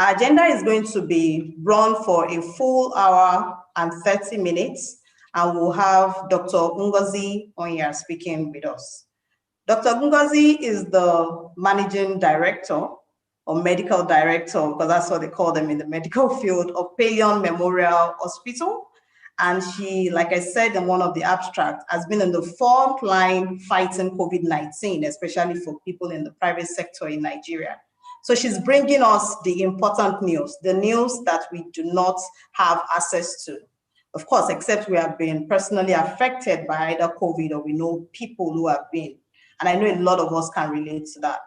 Our agenda is going to be run for a full hour and 30 minutes, and we'll have Dr. Ngozi Onyia speaking with us. Dr. Ngozi is the managing director or medical director, because that's what they call them in the medical field, of Pelion Memorial Hospital. And she, like I said in one of the abstracts, has been in the front line fighting COVID-19, especially for people in the private sector in Nigeria. So she's bringing us the important news, the news that we do not have access to. Of course, except we have been personally affected by either COVID or we know people who have been. And I know a lot of us can relate to that.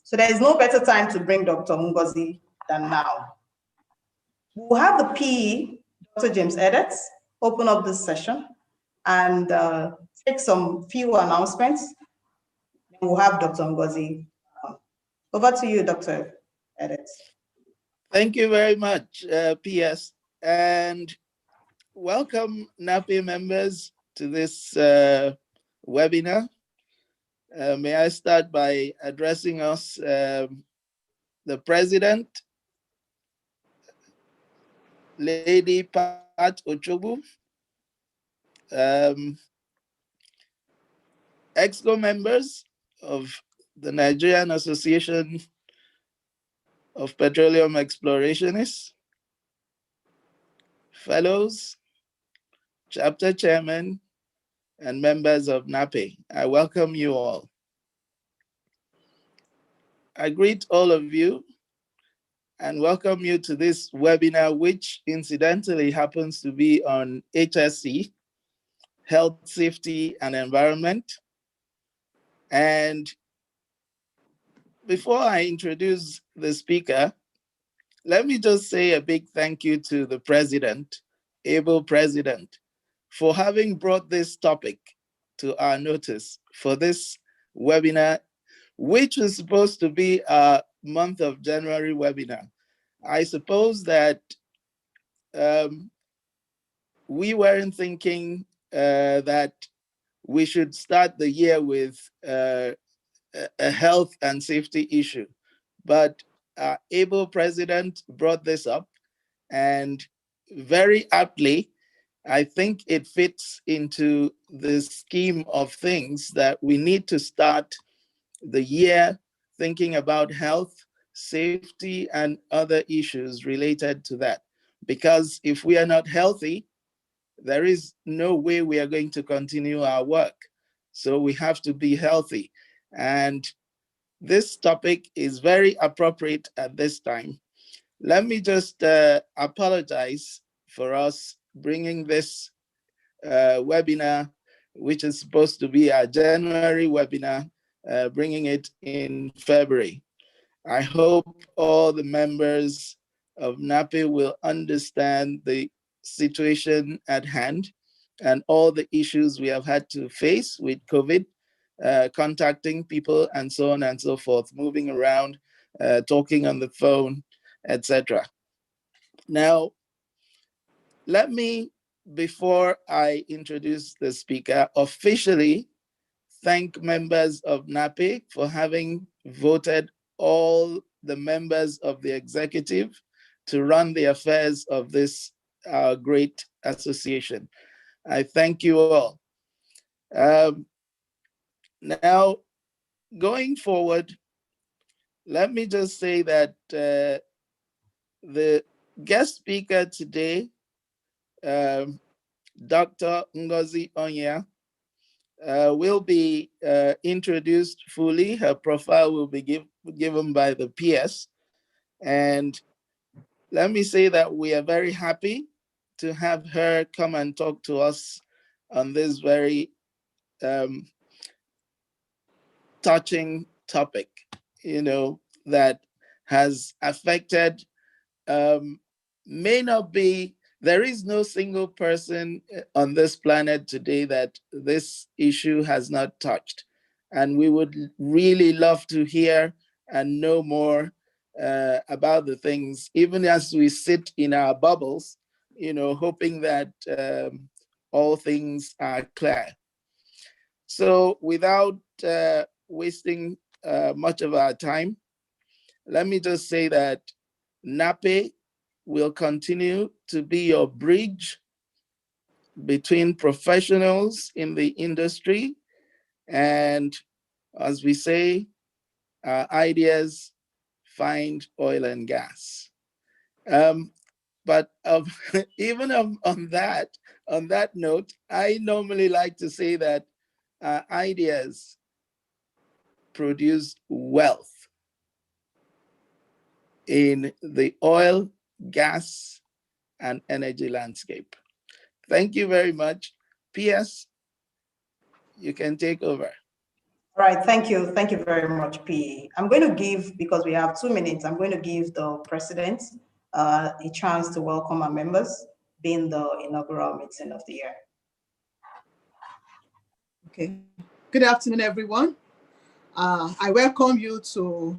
So there is no better time to bring Dr. Ngozi than now. We'll have the PE, Dr. James Edits, open up this session and take some few announcements. We'll have Dr. Ngozi. Over to you, Dr. Edits. Thank you very much, PS. And welcome, NAPI members, to this webinar. May I start by addressing us, the President, Lady Pat Ochobu, EXCO members of the Nigerian Association of Petroleum Explorationists, fellows, chapter chairman, and members of NAPI. I welcome you all. I greet all of you and welcome you to this webinar, which incidentally happens to be on HSE, Health, Safety, and Environment. And before I introduce the speaker, let me just say a big thank you to the president, able president, for having brought this topic to our notice for this webinar, which was supposed to be a month of January webinar. I suppose that we weren't thinking that we should start the year with a health and safety issue, but our able president brought this up, and very aptly, I think it fits into the scheme of things that we need to start the year thinking about health, safety, and other issues related to that. Because if we are not healthy, there is no way we are going to continue our work. So we have to be healthy. And this topic is very appropriate at this time. Let me just apologize for us bringing this webinar, which is supposed to be our January webinar, bringing it in February. I hope all the members of NAPI will understand the situation at hand and all the issues we have had to face with COVID, contacting people and so on and so forth, moving around, talking on the phone, etc. Now, let me, before I introduce the speaker, officially thank members of NAPI for having voted all the members of the executive to run the affairs of this great association. I thank you all. Now, going forward, let me just say that the guest speaker today, Dr. Ngozi Onyia, will be introduced fully. Her profile will be given by the PS. And let me say that we are very happy to have her come and talk to us on this very touching topic, you know, that has affected, may not be, there is no single person on this planet today that this issue has not touched. And we would really love to hear and know more about the things, even as we sit in our bubbles, you know, hoping that all things are clear. So without wasting much of our time, let me just say that NAPE will continue to be your bridge between professionals in the industry and, as we say, ideas find oil and gas. But even on that note, I normally like to say that ideas produce wealth in the oil, gas, and energy landscape. Thank you very much. PS, you can take over. All right, thank you. Thank you very much, PA. I'm going to give, because we have 2 minutes, I'm going to give the president a chance to welcome our members, being the inaugural meeting of the year. Okay. Good afternoon, everyone. I welcome you to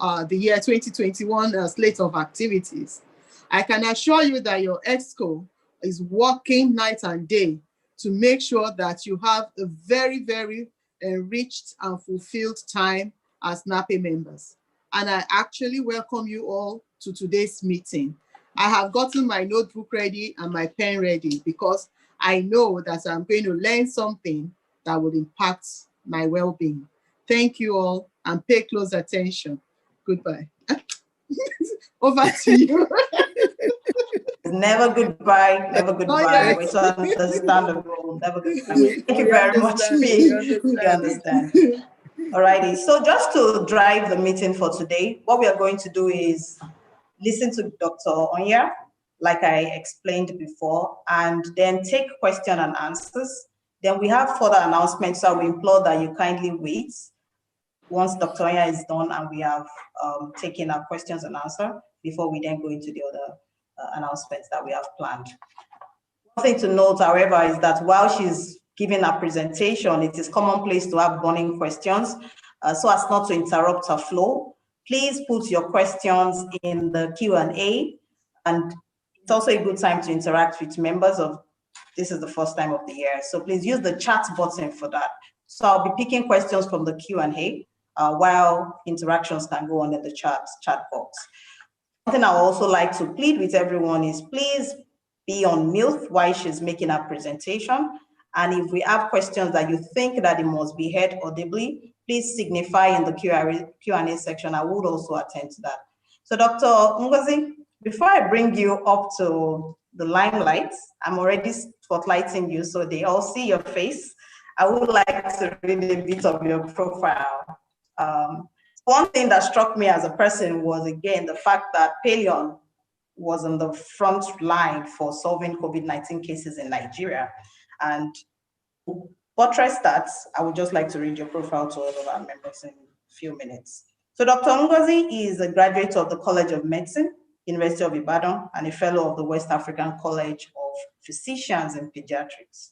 the year 2021 slate of activities. I can assure you that your EXCO is working night and day to make sure that you have a very, very enriched and fulfilled time as NAPE members. And I actually welcome you all to today's meeting. I have gotten my notebook ready and my pen ready because I know that I'm going to learn something that will impact my well-being. Thank you all and pay close attention. Goodbye. Over to you. Never goodbye, never goodbye. It's understandable, never goodbye. Thank you very much, me. You understand. Alrighty, so just to drive the meeting for today, what we are going to do is listen to Dr. Onyia, like I explained before, and then take question and answers. Then we have further announcements, so we implore that you kindly wait once Dr. Onyia is done and we have taken our questions and answers before we then go into the other announcements that we have planned. One thing to note, however, is that while she's giving her presentation, it is commonplace to have burning questions so as not to interrupt her flow. Please put your questions in the Q&A, and it's also a good time to interact with members of, this is the first time of the year, so please use the chat button for that. So I'll be picking questions from the Q&A while interactions can go on in the chat box. Something I would also like to plead with everyone is please be on mute while she's making her presentation. And if we have questions that you think that it must be heard audibly, please signify in the Q&A section. I would also attend to that. So Dr. Ngozi, before I bring you up to the limelight, I'm already spotlighting you so they all see your face. I would like to read a bit of your profile. One thing that struck me as a person was, again, the fact that Pelion was on the front line for solving COVID-19 cases in Nigeria. And to buttress that, I would just like to read your profile to all of our members in a few minutes. So Dr. Ngozi is a graduate of the College of Medicine, University of Ibadan, and a fellow of the West African College of Physicians in Pediatrics.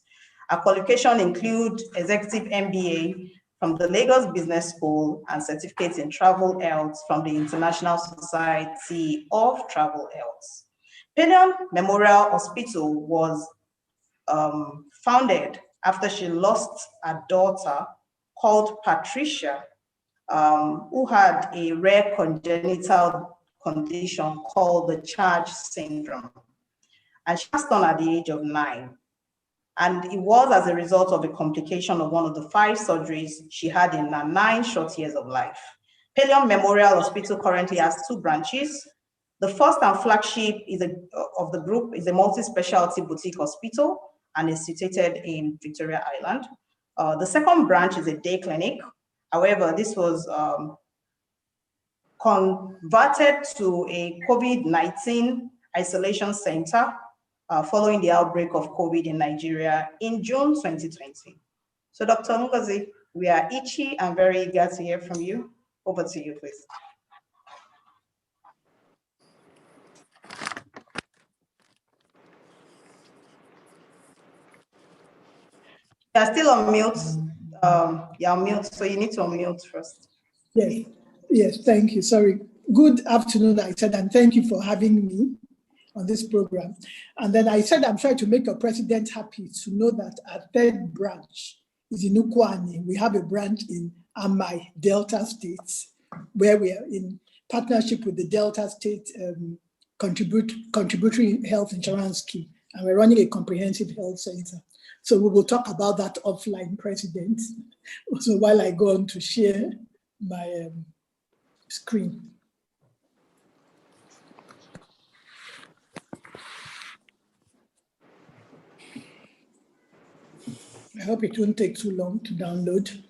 Her qualifications include Executive MBA from the Lagos Business School and certificates in travel health from the International Society of Travel Health. Pelion Memorial Hospital was founded after she lost a daughter called Patricia, who had a rare congenital condition called the Charge syndrome. And she passed on at the age of 9. And it was as a result of a complication of one of the 5 surgeries she had in her 9 short years of life. Pelion Memorial Hospital currently has 2 branches. The first and flagship of the group is a multi-specialty boutique hospital and is situated in Victoria Island. The second branch is a day clinic. However, this was converted to a COVID-19 isolation center following the outbreak of COVID in Nigeria in June 2020. So Dr. Ngozi, we are itchy and very eager to hear from you. Over to you, please. You're still on mute. You're on mute, so you need to unmute first. Yes, thank you. Sorry. Good afternoon, I said, and thank you for having me on this program. And then I said, I'm trying to make your president happy to know that our 3rd branch is in Ukwani. We have a branch in Amai, Delta States, where we are in partnership with the Delta State Contributory Health Insurance Scheme, and we're running a comprehensive health center. So we will talk about that offline, President. So while I go on to share my screen. I hope it won't take too long to download.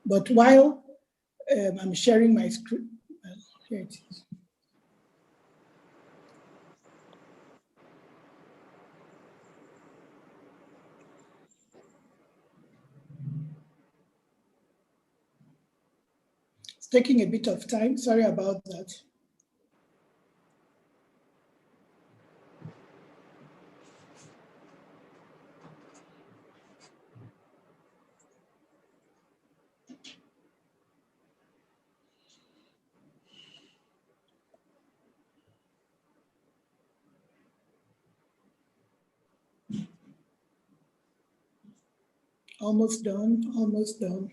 But while I'm sharing my screen, here it is. It's taking a bit of time, sorry about that. Almost done, almost done.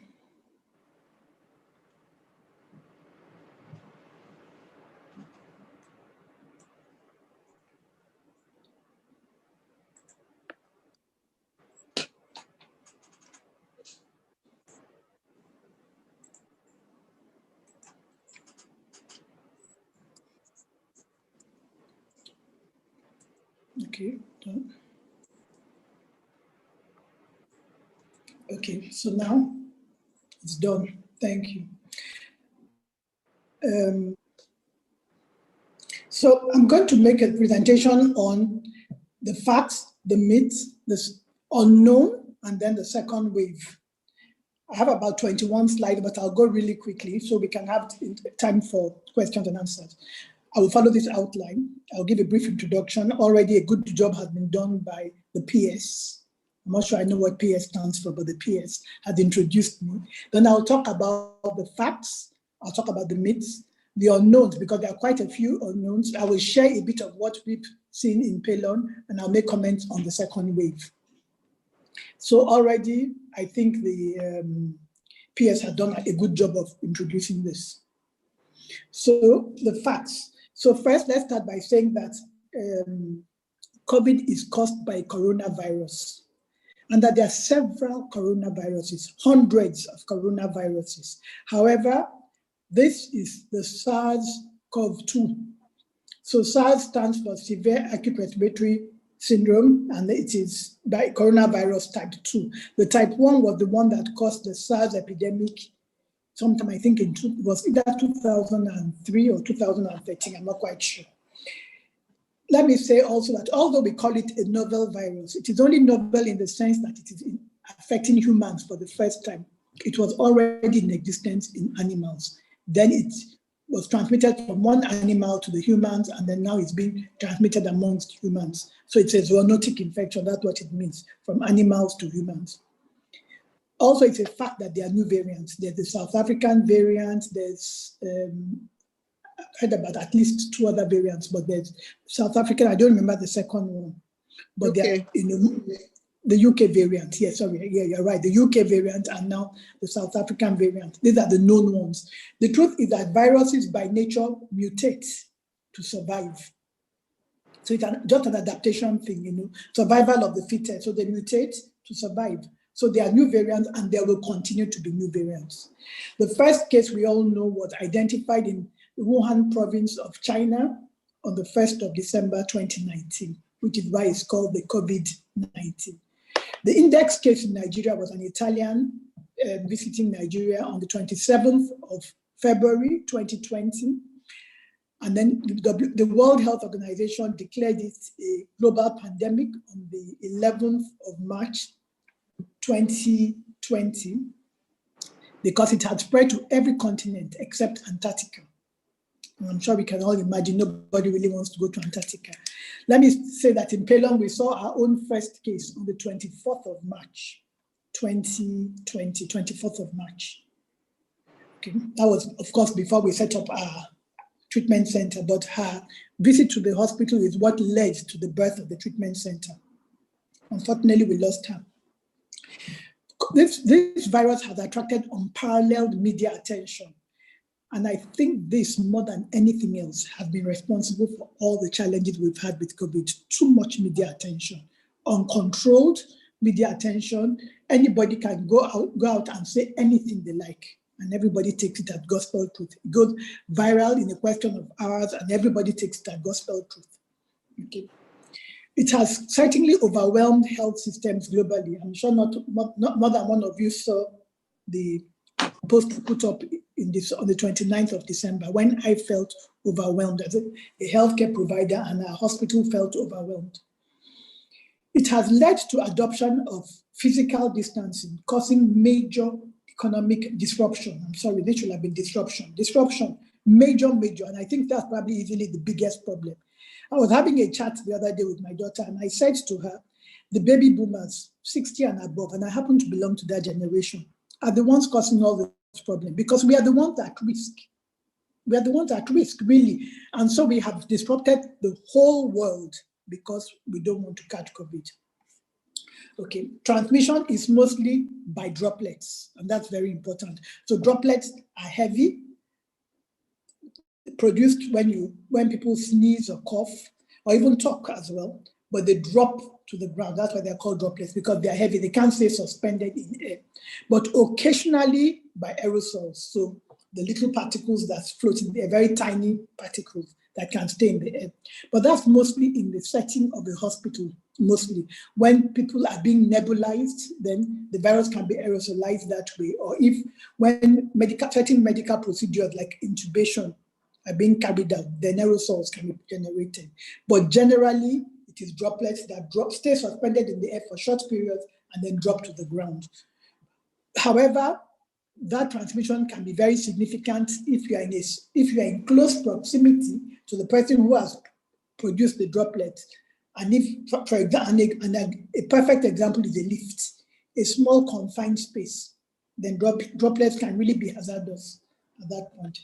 Okay, done. Okay, so now it's done. Thank you. So I'm going to make a presentation on the facts, the myths, the unknown, and then the second wave. I have about 21 slides, but I'll go really quickly so we can have time for questions and answers. I will follow this outline. I'll give a brief introduction. Already a good job has been done by the PS. I'm not sure I know what PS stands for, but the PS has introduced me. Then I'll talk about the facts. I'll talk about the myths, the unknowns, because there are quite a few unknowns. I will share a bit of what we've seen in Pelon, and I'll make comments on the second wave. So already, I think the PS has done a good job of introducing this. So the facts. So first, let's start by saying that COVID is caused by coronavirus, and that there are several coronaviruses, hundreds of coronaviruses. However, this is the SARS-CoV-2. So SARS stands for Severe Acute Respiratory Syndrome, and it is by coronavirus type 2. The type 1 was the one that caused the SARS epidemic sometime, I think it was either 2003 or 2013, I'm not quite sure. Let me say also that although we call it a novel virus, it is only novel in the sense that it is affecting humans for the first time. It was already in existence in animals. Then it was transmitted from one animal to the humans, and then now it's being transmitted amongst humans. So it's a zoonotic infection, that's what it means, from animals to humans. Also, it's a fact that there are new variants. There's the South African variant, there's, I've heard about at least 2 other variants, but there's South African, I don't remember the second one, but okay. The UK variant, yeah, sorry, yeah, you're right, the UK variant and now the South African variant. These are the known ones. The truth is that viruses by nature mutate to survive. So it's just an adaptation thing, survival of the fittest. So they mutate to survive. So there are new variants and there will continue to be new variants. The first case we all know was identified in the Wuhan province of China on the 1st of December 2019, which is why it's called the COVID-19. The index case in Nigeria was an Italian visiting Nigeria on the 27th of February 2020. And then the World Health Organization declared it a global pandemic on the 11th of March 2020 because it had spread to every continent except Antarctica. And I'm sure we can all imagine nobody really wants to go to Antarctica. Let me say that in Pelon, we saw our own first case on the 24th of March, 2020, 24th of March. Okay. That was, of course, before we set up our treatment center, but her visit to the hospital is what led to the birth of the treatment center. Unfortunately, we lost her. This virus has attracted unparalleled media attention. And I think this, more than anything else, has been responsible for all the challenges we've had with COVID. Too much media attention, uncontrolled media attention. Anybody can go out and say anything they like, and everybody takes it as gospel truth. It goes viral in a question of hours, and everybody takes it as gospel truth. Okay. It has certainly overwhelmed health systems globally. I'm sure not more than one of you saw the post put up on the 29th of December, when I felt overwhelmed as a healthcare provider, and our hospital felt overwhelmed. It has led to adoption of physical distancing, causing major economic disruption. I'm sorry, this should have been disruption. Disruption, major, and I think that's probably easily the biggest problem. I was having a chat the other day with my daughter, and I said to her, the baby boomers, 60 and above, and I happen to belong to that generation, are the ones causing all this problem, because we are the ones at risk. We are the ones at risk, really. And so we have disrupted the whole world because we don't want to catch COVID. Okay, transmission is mostly by droplets, and that's very important. So droplets are heavy, produced when people sneeze or cough, or even talk as well, but they drop to the ground. That's why they're called droplets, because they're heavy. They can't stay suspended in air, but occasionally by aerosols. So the little particles that float in the air, very tiny particles that can stay in the air. But that's mostly in the setting of a hospital, mostly. When people are being nebulized, then the virus can be aerosolized that way. Or when certain medical procedures like intubation are being carried out, then aerosols can be generated. But generally, it is droplets that stay suspended in the air for short periods and then drop to the ground. However, that transmission can be very significant if you are in close proximity to the person who has produced the droplet. And if, for example, a perfect example is a lift, a small confined space, then droplets can really be hazardous at that point.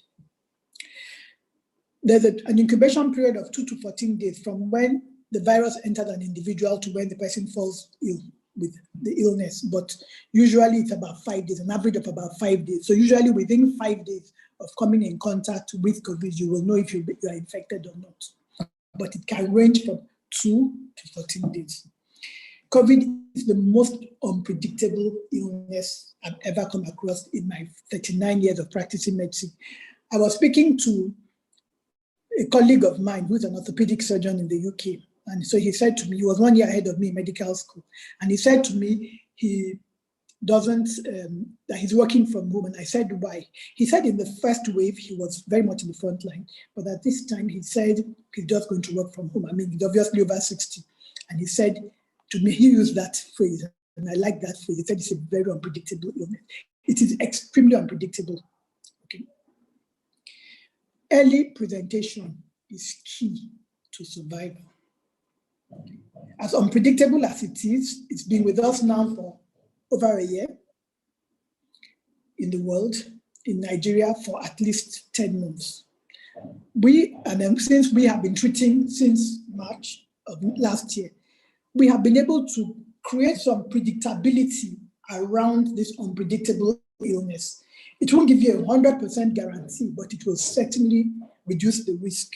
There's an incubation period of 2 to 14 days from when the virus entered an individual to when the person falls ill with the illness, but usually it's about 5 days, an average of about 5 days. So usually within 5 days of coming in contact with COVID, you will know if you are infected or not. But it can range from 2 to 14 days. COVID is the most unpredictable illness I've ever come across in my 39 years of practicing medicine. I was speaking to a colleague of mine who's an orthopedic surgeon in the UK. And so he said to me, he was 1 year ahead of me in medical school. And he said to me, that he's working from home. And I said, why? He said in the first wave, he was very much in the front line. But at this time, he said he's just going to work from home. I mean, he's obviously over 60. And he said to me, he used that phrase. And I like that phrase. He said it's a very unpredictable illness. It is extremely unpredictable. Okay. Early presentation is key to survival. As unpredictable as it is, it's been with us now for over a year in the world, in Nigeria for at least 10 months. Since we have been treating since March of last year, we have been able to create some predictability around this unpredictable illness. It won't give you a 100% guarantee, but it will certainly reduce the risk.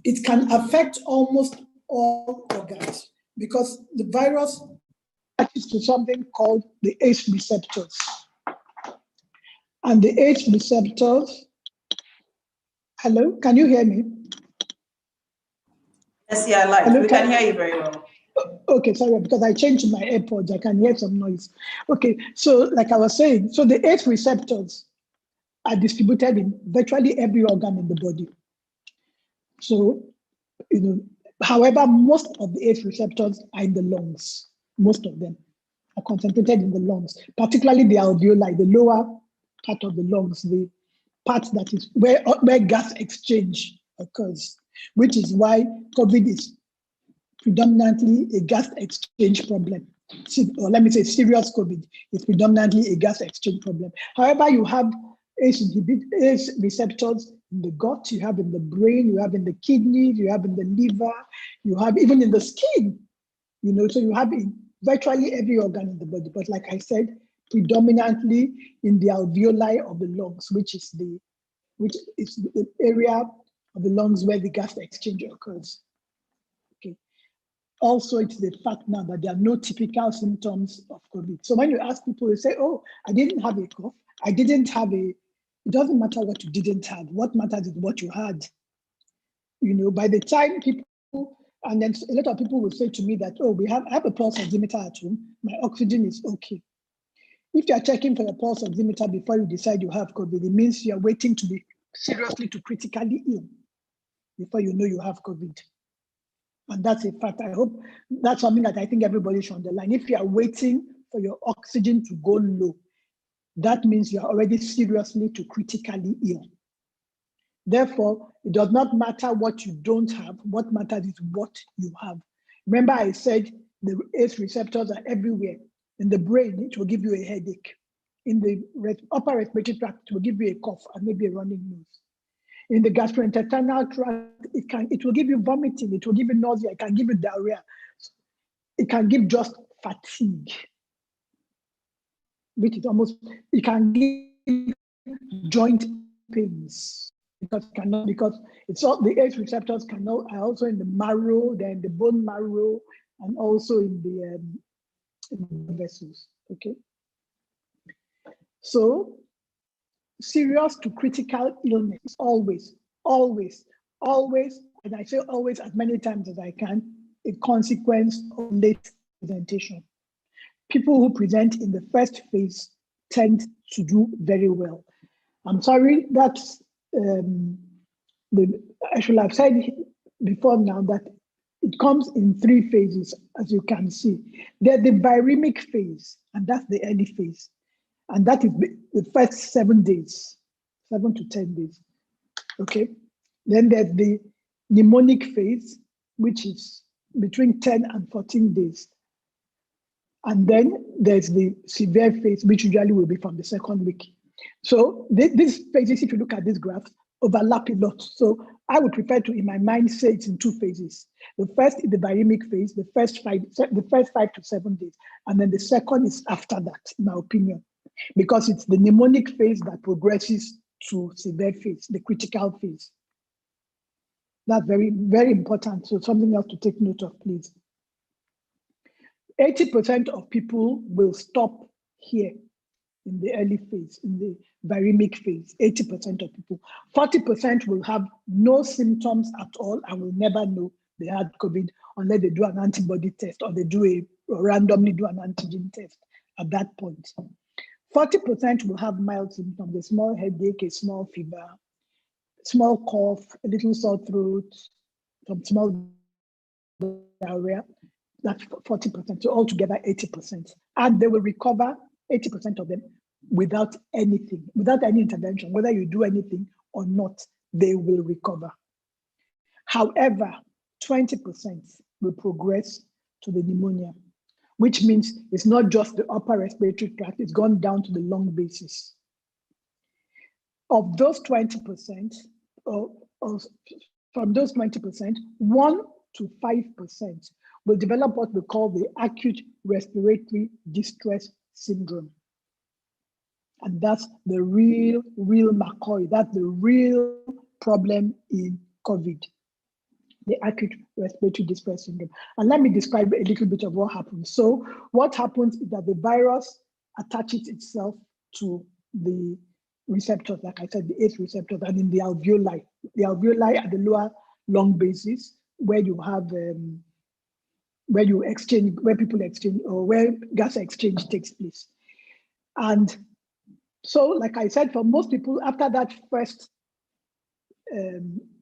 It can affect almost all organs because the virus attaches to something called the ACE receptors. And the ACE receptors, hello, can you hear me? Yes, yeah, live. Hello, we can hear you very well. Okay, sorry, because I changed my AirPods, I can hear some noise. Okay, so like I was saying, so the ACE receptors are distributed in virtually every organ in the body. So, however, most of the ACE receptors are in the lungs. Most of them are concentrated in the lungs, particularly the alveoli, the lower part of the lungs, the part that is where gas exchange occurs, which is why COVID is predominantly a gas exchange problem. Or let me say serious COVID is predominantly a gas exchange problem. However, you have ACE receptors in the gut, you have in the brain, you have in the kidneys, you have in the liver, you have even in the skin, so you have in virtually every organ in the body. But like I said, predominantly in the alveoli of the lungs, which is the area of the lungs where the gas exchange occurs. Okay. Also, it's the fact now that there are no typical symptoms of COVID. So when you ask people, they say, oh, I didn't have a cough. I didn't have a, it doesn't matter what you didn't have. What matters is what you had. You know, by the time people, and then a lot of people will say to me that, oh, I have a pulse oximeter at home. My oxygen is okay. If you're checking for a pulse oximeter before you decide you have COVID, it means you're waiting to be seriously to critically ill before you know you have COVID. And that's a fact. I hope that's something that I think everybody should underline. If you are waiting for your oxygen to go low, that means you are already seriously to critically ill. Therefore, it does not matter what you don't have. What matters is what you have. Remember I said the ACE receptors are everywhere. In the brain, it will give you a headache. In the upper respiratory tract, it will give you a cough and maybe a running nose. In the gastrointestinal tract, it will give you vomiting, it will give you nausea, it can give you diarrhea. It can give just fatigue, which is almost, it can give joint pains because it's all the ACE receptors are also in the marrow, they're in the bone marrow, and also in the vessels. Okay. So serious to critical illness, always, and I say always as many times as I can, a consequence of late presentation. People who present in the first phase tend to do very well. I'm sorry, that's I should have said before now that it comes in 3 phases, as you can see. There's the viremic phase, and that's the early phase. And that is the first 7 days, 7 to 10 days, okay? Then there's the pneumonic phase, which is between 10 and 14 days. And then there's the severe phase, which usually will be from the 2nd week. So these phases, if you look at these graphs, overlap a lot. So I would prefer to, in my mind, say it's in 2 phases. The first is the viremic phase, the first 5 to 7 days. And then the second is after that, in my opinion, because it's the pneumonic phase that progresses to severe phase, the critical phase. That's very, very important. So something else to take note of, please. 80% of people will stop here in the early phase, in the viremic phase, 80% of people. 40% will have no symptoms at all and will never know they had COVID unless they do an antibody test or they randomly do an antigen test at that point. 40% will have mild symptoms, a small headache, a small fever, small cough, a little sore throat, some small diarrhea. That's 40%, so altogether 80%. And they will recover, 80% of them, without anything, without any intervention, whether you do anything or not, they will recover. However, 20% will progress to the pneumonia, which means it's not just the upper respiratory tract, it's gone down to the lung basis. Of those 20%, from those 20%, 1 to 5% will develop what we call the acute respiratory distress syndrome. And that's the real McCoy. That's the real problem in COVID, the acute respiratory distress syndrome. And let me describe a little bit of what happens. So what happens is that the virus attaches itself to the receptors, like I said, the ACE receptors, and in the alveoli. The alveoli are the lower lung bases where you have, where people exchange, or where gas exchange takes place. And so, like I said, for most people, after that first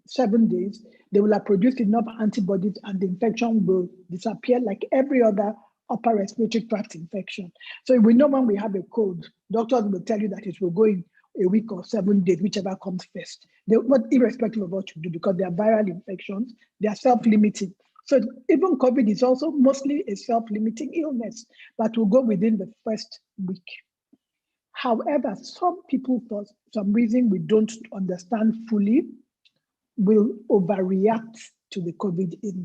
7 days, they will have produced enough antibodies and the infection will disappear like every other upper respiratory tract infection. So we know when we have a cold, doctors will tell you that it will go in a week or 7 days, whichever comes first. But irrespective of what you do, because they are viral infections, they are self-limiting. So even COVID is also mostly a self-limiting illness that will go within the first week. However, some people, for some reason we don't understand fully, will overreact to the COVID in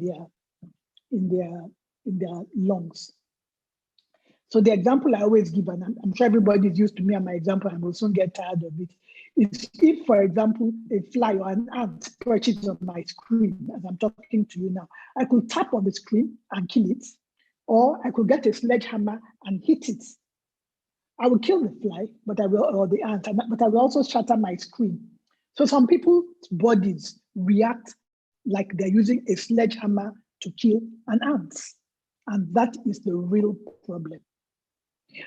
their lungs. So the example I always give, and I'm sure everybody's used to me and my example, and will soon get tired of it, is if, for example, a fly or an ant perches on my screen as I'm talking to you now, I could tap on the screen and kill it, or I could get a sledgehammer and hit it. I will kill the fly, but I will, or the ant, but I will also shatter my screen. So some people's bodies react like they're using a sledgehammer to kill an ant. And that is the real problem.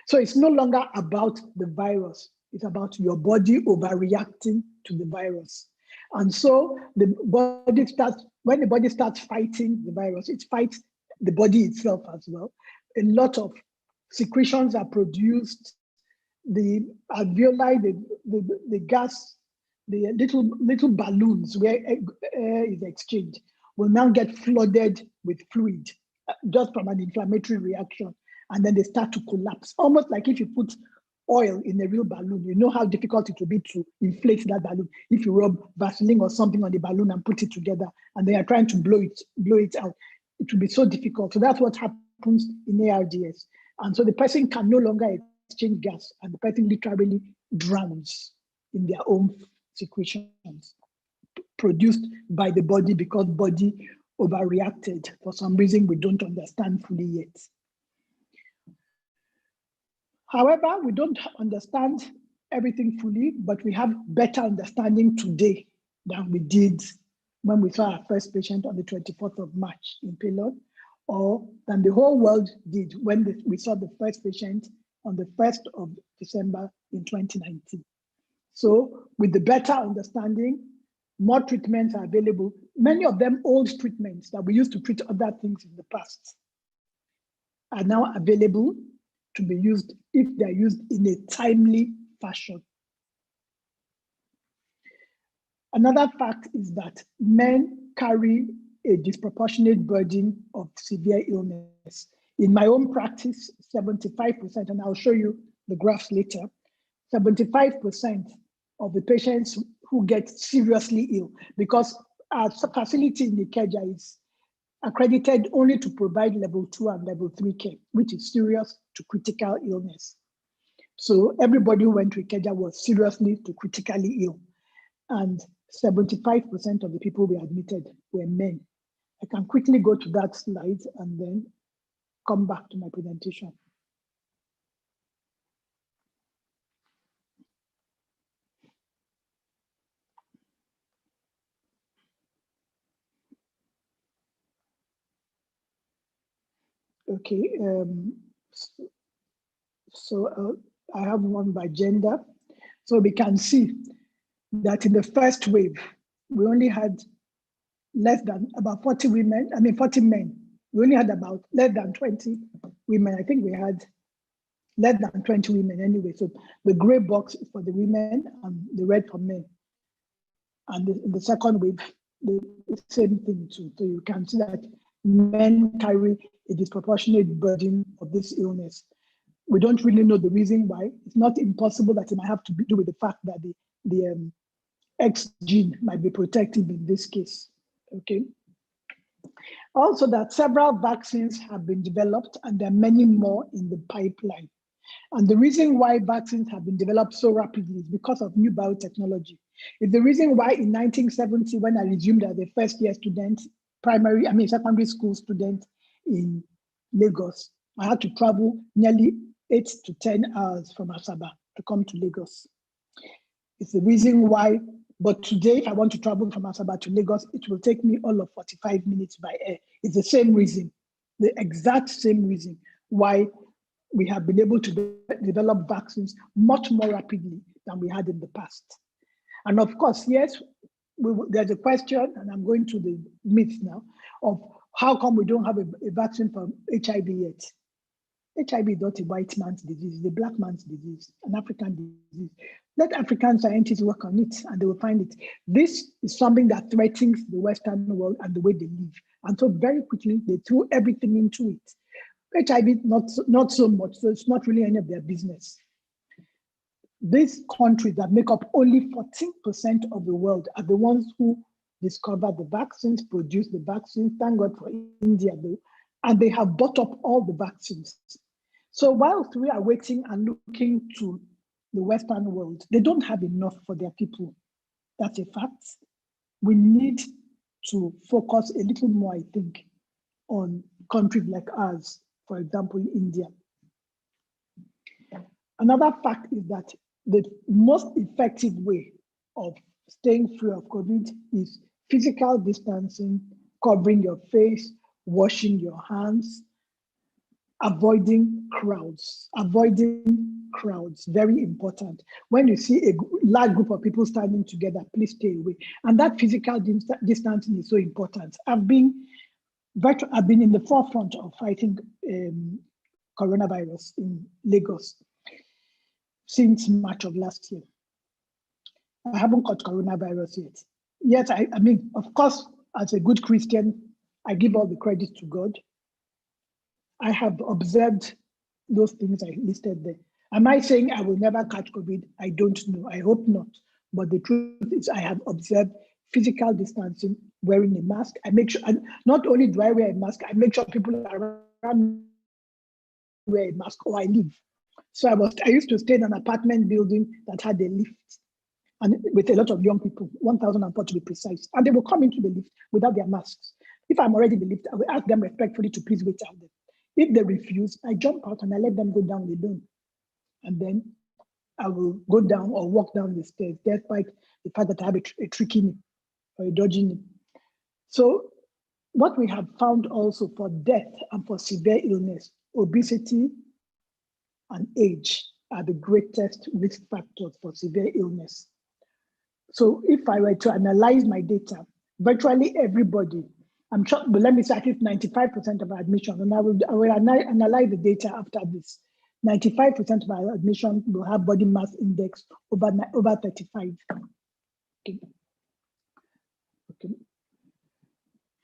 So it's no longer about the virus. It's about your body overreacting to the virus. And so the body starts, when the body starts fighting the virus, it fights the body itself as well. A lot of secretions are produced. The alveoli, the gas, the little balloons where air is exchanged will now get flooded with fluid just from an inflammatory reaction. And then they start to collapse, almost like if you put oil in a real balloon. You know how difficult it will be to inflate that balloon. If you rub Vaseline or something on the balloon and put it together, and they are trying to blow it out, it will be so difficult. So that's what happens in ARDS. And so the person can no longer exchange gas, and the person literally drowns in their own secretions produced by the body because body overreacted for some reason we don't understand fully yet. However, we don't understand everything fully, but we have better understanding today than we did when we saw our first patient on the 24th of March in Pelon, or than the whole world did when we saw the first patient on the 1st of December in 2019. So with the better understanding, more treatments are available. Many of them old treatments that we used to treat other things in the past are now available to be used if they're used in a timely fashion. Another fact is that men carry a disproportionate burden of severe illness. In my own practice, 75%, and I'll show you the graphs later, 75% of the patients who get seriously ill, because our facility in Ikeja is accredited only to provide level 2 and level 3 care, which is serious to critical illness. So everybody who went to Ikeja was seriously to critically ill. And 75% of the people we admitted were men. I can quickly go to that slide and then come back to my presentation. Okay, so I have one by gender. So we can see that in the first wave, we only had less than about 40 women, 40 men. We only had about less than 20 women. I think we had less than 20 women anyway. So the gray box is for the women and the red for men. And in the second wave, the same thing too. So you can see that men carry a disproportionate burden of this illness. We don't really know the reason why. It's not impossible that it might have to do with the fact that the X gene might be protective in this case, okay? Also that several vaccines have been developed and there are many more in the pipeline. And the reason why vaccines have been developed so rapidly is because of new biotechnology. It's the reason why in 1970, when I resumed as a first year student, secondary school student in Lagos, I had to travel nearly 8 to 10 hours from Asaba to come to Lagos. It's the reason why, but today, if I want to travel from Asaba to Lagos, it will take me all of 45 minutes by air. It's the same reason, the exact same reason why we have been able to develop vaccines much more rapidly than we had in the past. And of course, yes, there's a question, and I'm going to the myths now, of how come we don't have a vaccine for HIV yet? HIV is not a white man's disease, it's a black man's disease, an African disease. Let African scientists work on it and they will find it. This is something that threatens the Western world and the way they live. And so very quickly, they threw everything into it. HIV, not so much, so it's not really any of their business. These countries that make up only 14% of the world are the ones who discover the vaccines, produce the vaccines. Thank God for India, though. And they have bought up all the vaccines. So whilst we are waiting and looking to the Western world, they don't have enough for their people. That's a fact. We need to focus a little more, I think, on countries like ours, for example, India. Another fact is that the most effective way of staying free of COVID is physical distancing, covering your face, washing your hands, avoiding crowds. Very important. When you see a large group of people standing together, please stay away. And that physical distancing is so important. I've been in the forefront of fighting coronavirus in Lagos since March of last year. I haven't caught coronavirus yet. Yet, I mean, of course, as a good Christian, I give all the credit to God. I have observed those things I listed there. Am I saying I will never catch COVID? I don't know. I hope not. But the truth is, I have observed physical distancing, wearing a mask. I make sure, and not only do I wear a mask, I make sure people around me wear a mask or I leave. So I used to stay in an apartment building that had a lift, and with a lot of young people, 1,004 to be precise, and they will come into the lift without their masks. If I'm already in the lift, I will ask them respectfully to please wait out there. If they refuse, I jump out and I let them go down the dome. And then I will go down or walk down the stairs, despite the fact that I have a tricky knee or a dodgy knee. So what we have found also for death and for severe illness, obesity and age are the greatest risk factors for severe illness. So if I were to analyze my data, virtually everybody, I'm sure, but let me say at least 95% of our admission, and I will analyze the data after this. 95% of our admission will have body mass index over 35. Okay.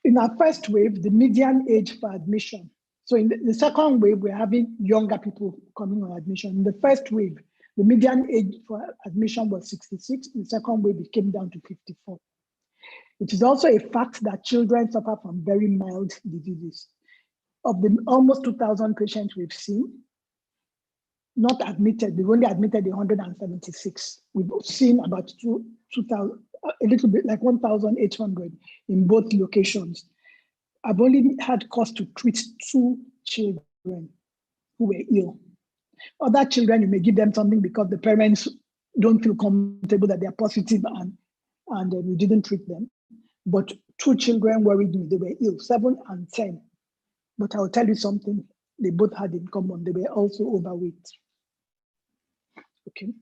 In our first wave, the median age for admission. So in the second wave, we're having younger people coming on admission. In the first wave, the median age for admission was 66. In the second wave, it came down to 54. It is also a fact that children suffer from very mild diseases. Of the almost 2,000 patients we've seen, not admitted, we've only admitted 176. We've seen about 2,000, a little bit like 1,800 in both locations. I've only had cause to treat 2 children who were ill. Other children, you may give them something because the parents don't feel comfortable that they're positive and we didn't treat them. But 2 children worried me, they were ill, 7 and 10. But I'll tell you something, they both had in common, they were also overweight. Okay.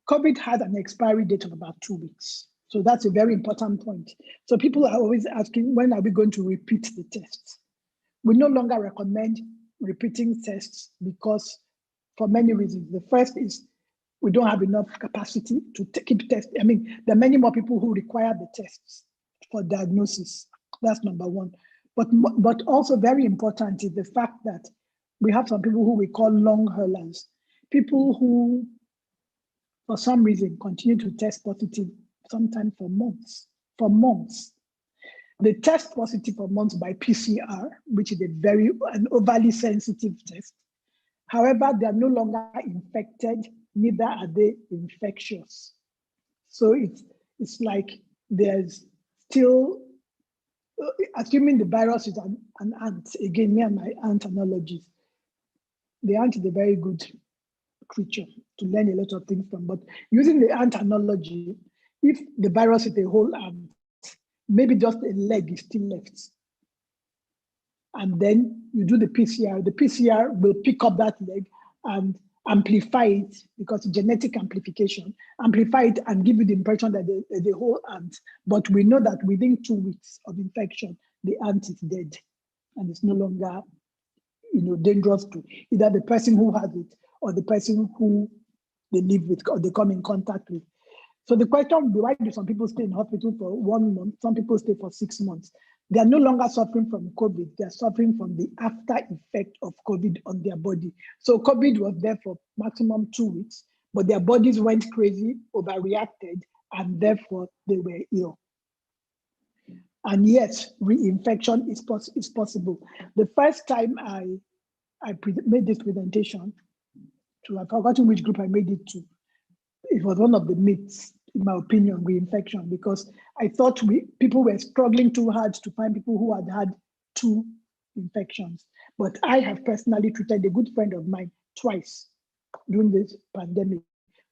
COVID has an expiry date of about 2 weeks. So that's a very important point. So people are always asking, when are we going to repeat the tests? We no longer recommend repeating tests because for many reasons. The first is we don't have enough capacity to keep testing. I mean, there are many more people who require the tests for diagnosis. That's number one. But also very important is the fact that we have some people who we call long haulers, people who, for some reason, continue to test positive, sometimes for months. They test positive for months by PCR, which is an overly sensitive test. However, they are no longer infected, neither are they infectious. So it's like there's still, assuming the virus is an ant, again, me and my ant analogies, the ant is a very good creature to learn a lot of things from, but using the ant analogy, if the virus is a whole ant, maybe just a leg is still left. And then you do the PCR will pick up that leg and amplify it, because genetic amplification, amplify it and give you the impression that the whole ant. But we know that within 2 weeks of infection, the ant is dead and it's no longer dangerous to either the person who has it or the person who they live with or they come in contact with. So the question would be, why do some people stay in hospital for 1 month? Some people stay for 6 months. They are no longer suffering from COVID. They are suffering from the after effect of COVID on their body. So COVID was there for maximum 2 weeks, but their bodies went crazy, overreacted, and therefore they were ill. And yes, reinfection is possible. The first time I I made this presentation to, I've forgotten which group I made it to. It was one of the myths, in my opinion, reinfection, because I thought people were struggling too hard to find people who had had 2 infections. But I have personally treated a good friend of mine twice during this pandemic,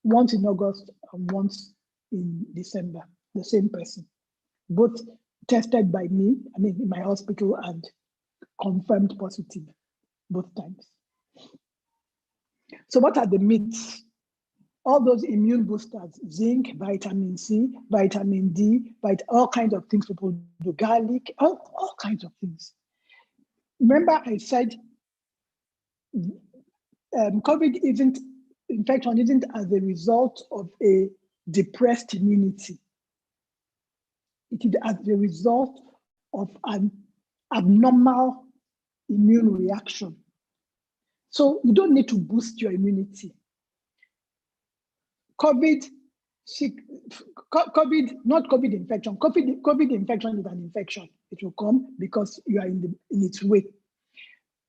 once in August and once in December, the same person, both tested by me, in my hospital, and confirmed positive both times. So what are the myths? All those immune boosters, zinc, vitamin C, vitamin D, all kinds of things people do, garlic, all kinds of things. Remember I said COVID infection isn't as a result of a depressed immunity. It is as a result of an abnormal immune reaction. So you don't need to boost your immunity. COVID, not COVID infection. COVID infection is an infection. It will come because you are in its way.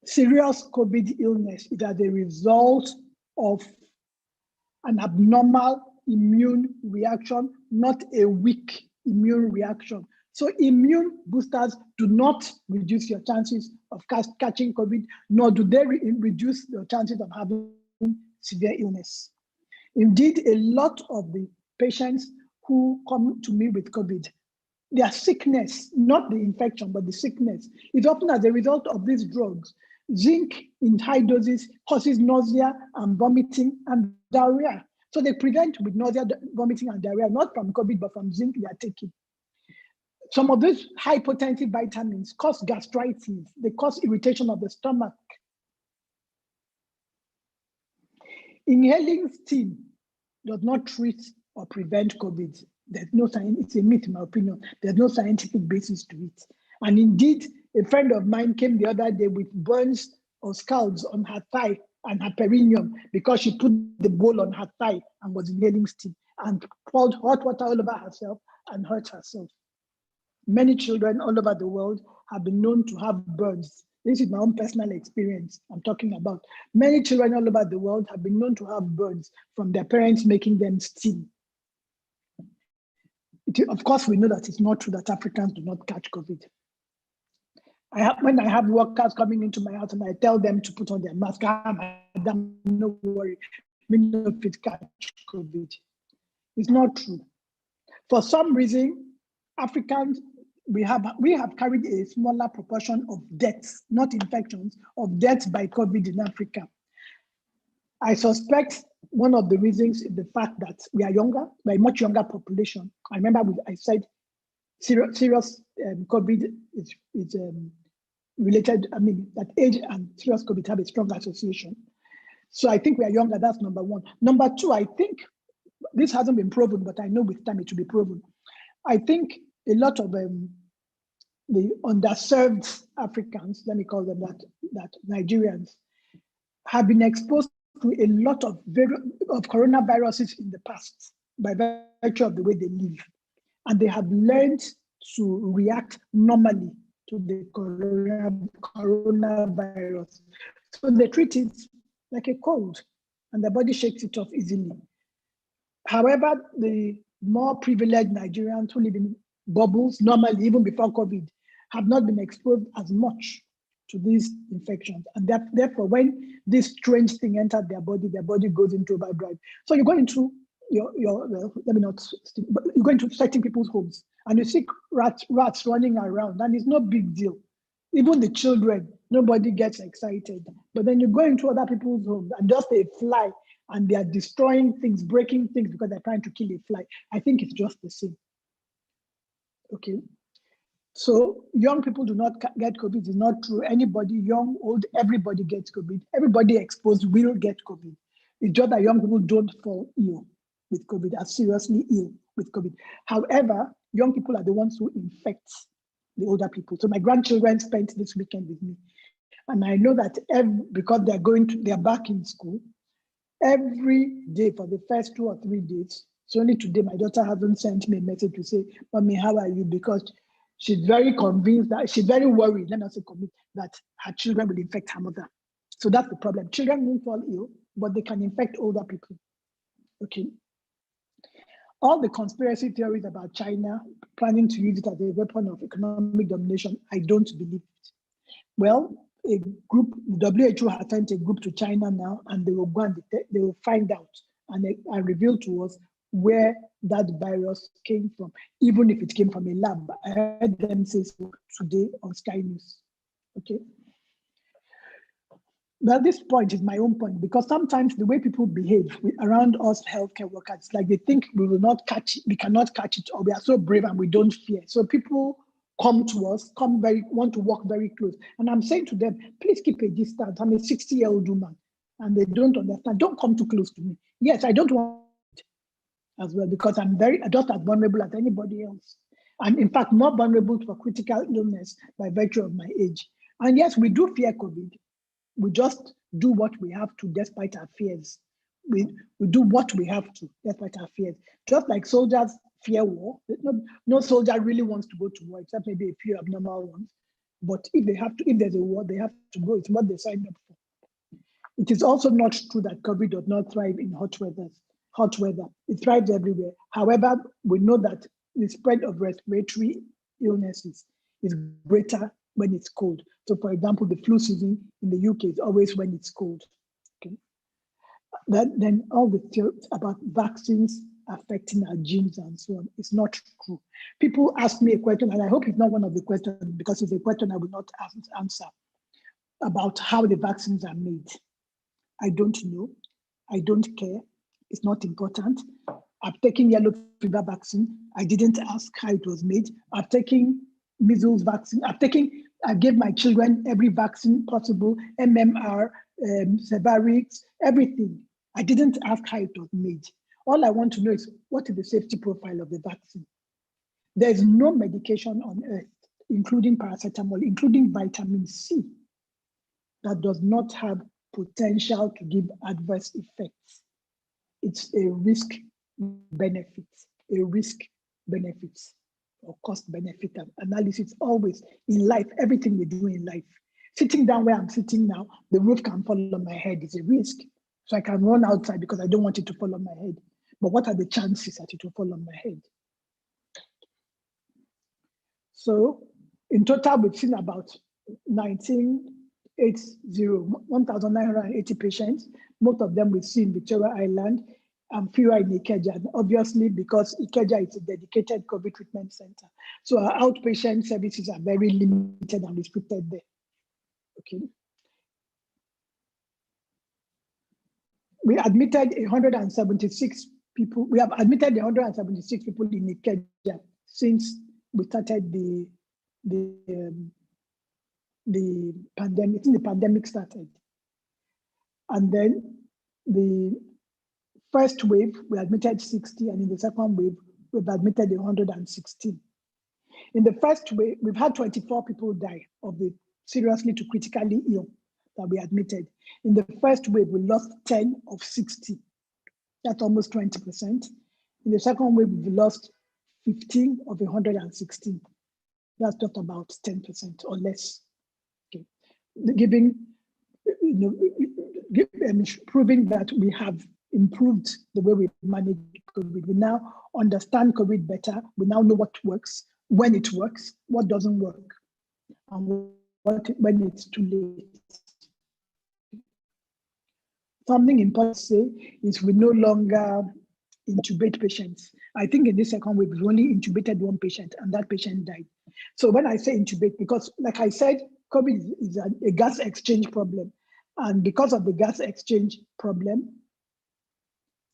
Serious COVID illness is as a result of an abnormal immune reaction, not a weak immune reaction. So immune boosters do not reduce your chances of catching COVID, nor do they reduce your chances of having severe illness. Indeed, a lot of the patients who come to me with COVID, their sickness, not the infection, but the sickness, is often as a result of these drugs. Zinc in high doses causes nausea and vomiting and diarrhea. So they present with nausea, vomiting, and diarrhea, not from COVID, but from zinc they are taking. Some of these high potency vitamins cause gastritis, they cause irritation of the stomach. Inhaling steam does not treat or prevent COVID. There's no science, it's a myth in my opinion. There's no scientific basis to it. And indeed, a friend of mine came the other day with burns or scalds on her thigh and her perineum because she put the bowl on her thigh and was inhaling steam and poured hot water all over herself and hurt herself. Many children all over the world have been known to have burns. This is my own personal experience I'm talking about. Many children all over the world have been known to have burns from their parents making them steam. Of course, we know that it's not true that Africans do not catch COVID. When I have workers coming into my house and I tell them to put on their mask, no worry, we know if it catch COVID. It's not true. For some reason, Africans, we have carried a smaller proportion of deaths, not infections, of deaths by COVID in Africa. I suspect one of the reasons is the fact that we are younger, we're a much younger population. I remember I said serious COVID is related, that age and serious COVID have a strong association. So I think we are younger, that's number one. Number two, I think, this hasn't been proven, but I know with time it will be proven. I think a lot of the underserved Africans, let me call them that Nigerians, have been exposed to a lot of coronaviruses in the past by virtue of the way they live. And they have learned to react normally to the coronavirus. So they treat it like a cold and the body shakes it off easily. However, the more privileged Nigerians who live in bubbles, normally even before COVID, have not been exposed as much to these infections. And therefore, when this strange thing enters their body goes into overdrive. So you go into you go into certain people's homes and you see rats running around, and it's no big deal. Even the children, nobody gets excited. But then you go into other people's homes and just a fly, and they are destroying things, breaking things because they're trying to kill a fly. I think it's just the same. Okay. So young people do not get COVID. It's not true. Anybody, young, old, everybody gets COVID. Everybody exposed will get COVID. It's just that young people don't fall ill with COVID, are seriously ill with COVID. However, young people are the ones who infect the older people. So my grandchildren spent this weekend with me. And I know that because they're back in school, every day for the first 2 or 3 days, so only today my daughter hasn't sent me a message to say, "Mommy, how are you?" Because she's very convinced she's very worried, let us say convinced, that her children will infect her mother. So that's the problem. Children won't fall ill, but they can infect older people. Okay. All the conspiracy theories about China planning to use it as a weapon of economic domination, I don't believe it. Well, a group, WHO has sent a group to China now, and they will go and they will find out and reveal to us where that virus came from, even if it came from a lab. I heard them say so today on Sky News. Okay. Well, this point is my own point, because sometimes the way people behave around us healthcare workers, like they think we will not catch it, we cannot catch it, or we are so brave and we don't fear. So people come to us, want to walk very close. And I'm saying to them, please keep a distance. I'm a 60-year-old woman, and they don't understand. Don't come too close to me. Yes, I don't want it as well, because I'm just as vulnerable as anybody else. I'm in fact more vulnerable for critical illness by virtue of my age. And yes, we do fear COVID. We just do what we have to despite our fears. We do what we have to despite our fears. Just like soldiers fear war. No soldier really wants to go to war, except maybe a few abnormal ones. But if there's a war, they have to go. It's what they signed up for. It is also not true that COVID does not thrive in hot weather. It thrives everywhere. However, we know that the spread of respiratory illnesses is greater when it's cold. So for example, the flu season in the UK is always when it's cold. Okay. Then all the theories about vaccines affecting our genes and so on is not true. People ask me a question, and I hope it's not one of the questions, because it's a question I will not answer, about how the vaccines are made. I don't know. I don't care. It's not important. I've taken yellow fever vaccine. I didn't ask how it was made. I've taken measles vaccine. I gave my children every vaccine possible, MMR, Cevarix, everything. I didn't ask how it was made. All I want to know is, what is the safety profile of the vaccine? There's no medication on earth, including paracetamol, including vitamin C, that does not have potential to give adverse effects. It's a risk-benefit, or cost-benefit analysis always in life. Everything we do in life. Sitting down where I'm sitting now, the roof can fall on my head. It's a risk. So I can run outside because I don't want it to fall on my head. But what are the chances that it will fall on my head? So in total, we've seen about 1,980 patients. Most of them we've seen in Victoria Island, and fewer in Ikeja, obviously because Ikeja is a dedicated COVID treatment center. So our outpatient services are very limited and restricted there. Okay. We admitted 176 people. We have admitted 176 people in Ikeja since we started the pandemic. Since the pandemic started, and then the first wave we admitted 60, and in the second wave we've admitted 116. In the first wave, we've had 24 people die of the seriously to critically ill that we admitted. In the first wave, we lost 10 of 60. That's almost 20%. In the second wave, we've lost 15 of 116. That's just about 10% or less. Okay. Proving that we have improved the way we manage COVID. We now understand COVID better. We now know what works, when it works, what doesn't work, and when it's too late. Something important to say is we no longer intubate patients. I think in this second wave, we only intubated one patient, and that patient died. So when I say intubate, because like I said, COVID is a gas exchange problem. And because of the gas exchange problem,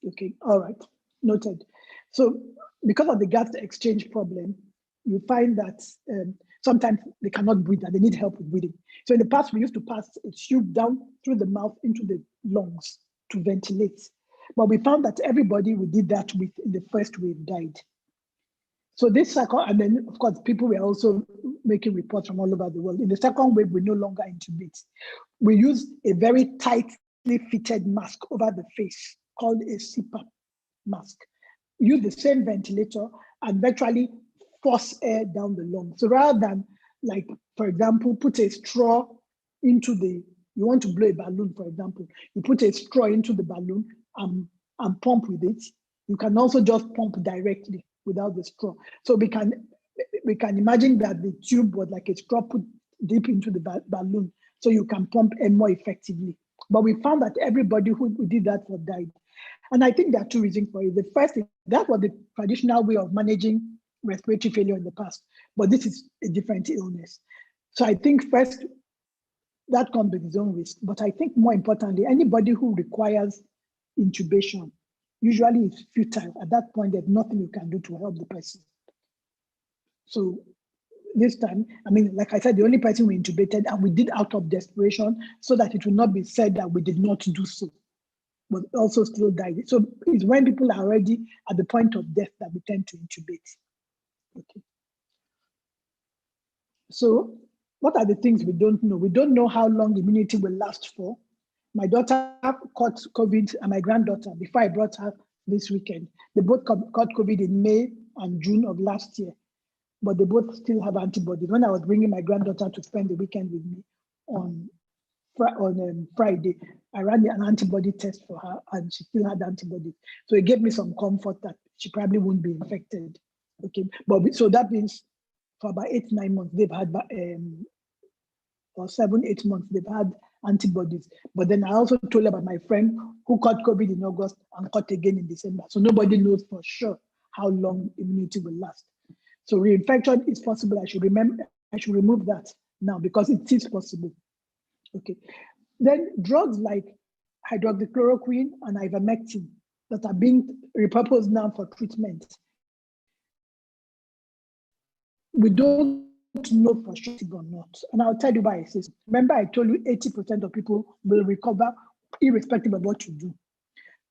okay, all right, noted. So because of the gas exchange problem, you find that sometimes they cannot breathe and they need help with breathing. So in the past, we used to pass a tube down through the mouth into the lungs to ventilate. But we found that everybody we did that with in the first wave died. So this second, and then of course, people were also making reports from all over the world. In the second wave, we no longer intubate. We use a very tightly fitted mask over the face called a CPAP mask. We use the same ventilator and virtually force air down the lungs. So rather than, like, for example, put a straw into the You want to blow a balloon, for example. You put a straw into the balloon and pump with it. You can also just pump directly without the straw. So we can imagine that the tube was like a straw put deep into the balloon, so you can pump air more effectively. But we found that everybody who did that died. And I think there are two reasons for it. The first is that was the traditional way of managing respiratory failure in the past, but this is a different illness. So I think first, that comes with its own risk. But I think more importantly, anybody who requires intubation, usually it's futile. At that point, there's nothing you can do to help the person. So this time, I mean, like I said, the only person we intubated, and we did out of desperation so that it will not be said that we did not do so, but also still died. So it's when people are already at the point of death that we tend to intubate. Okay. So what are the things we don't know? We don't know how long immunity will last for. My daughter caught COVID and my granddaughter, before I brought her this weekend, they both caught COVID in May and June of last year, but they both still have antibodies. When I was bringing my granddaughter to spend the weekend with me on Friday, I ran an antibody test for her and she still had antibodies. So it gave me some comfort that she probably won't be infected. Okay, but so that means for about 8-9 months, they've had, or 7-8 months, they've had antibodies. But then I also told about my friend who caught COVID in August and caught again in December. So nobody knows for sure how long immunity will last. So reinfection is possible. I should remove that now because it is possible. Okay. Then drugs like hydroxychloroquine and ivermectin that are being repurposed now for treatment, we don't know for sure or not. And I'll tell you why I say so. Remember, I told you 80% of people will recover irrespective of what you do.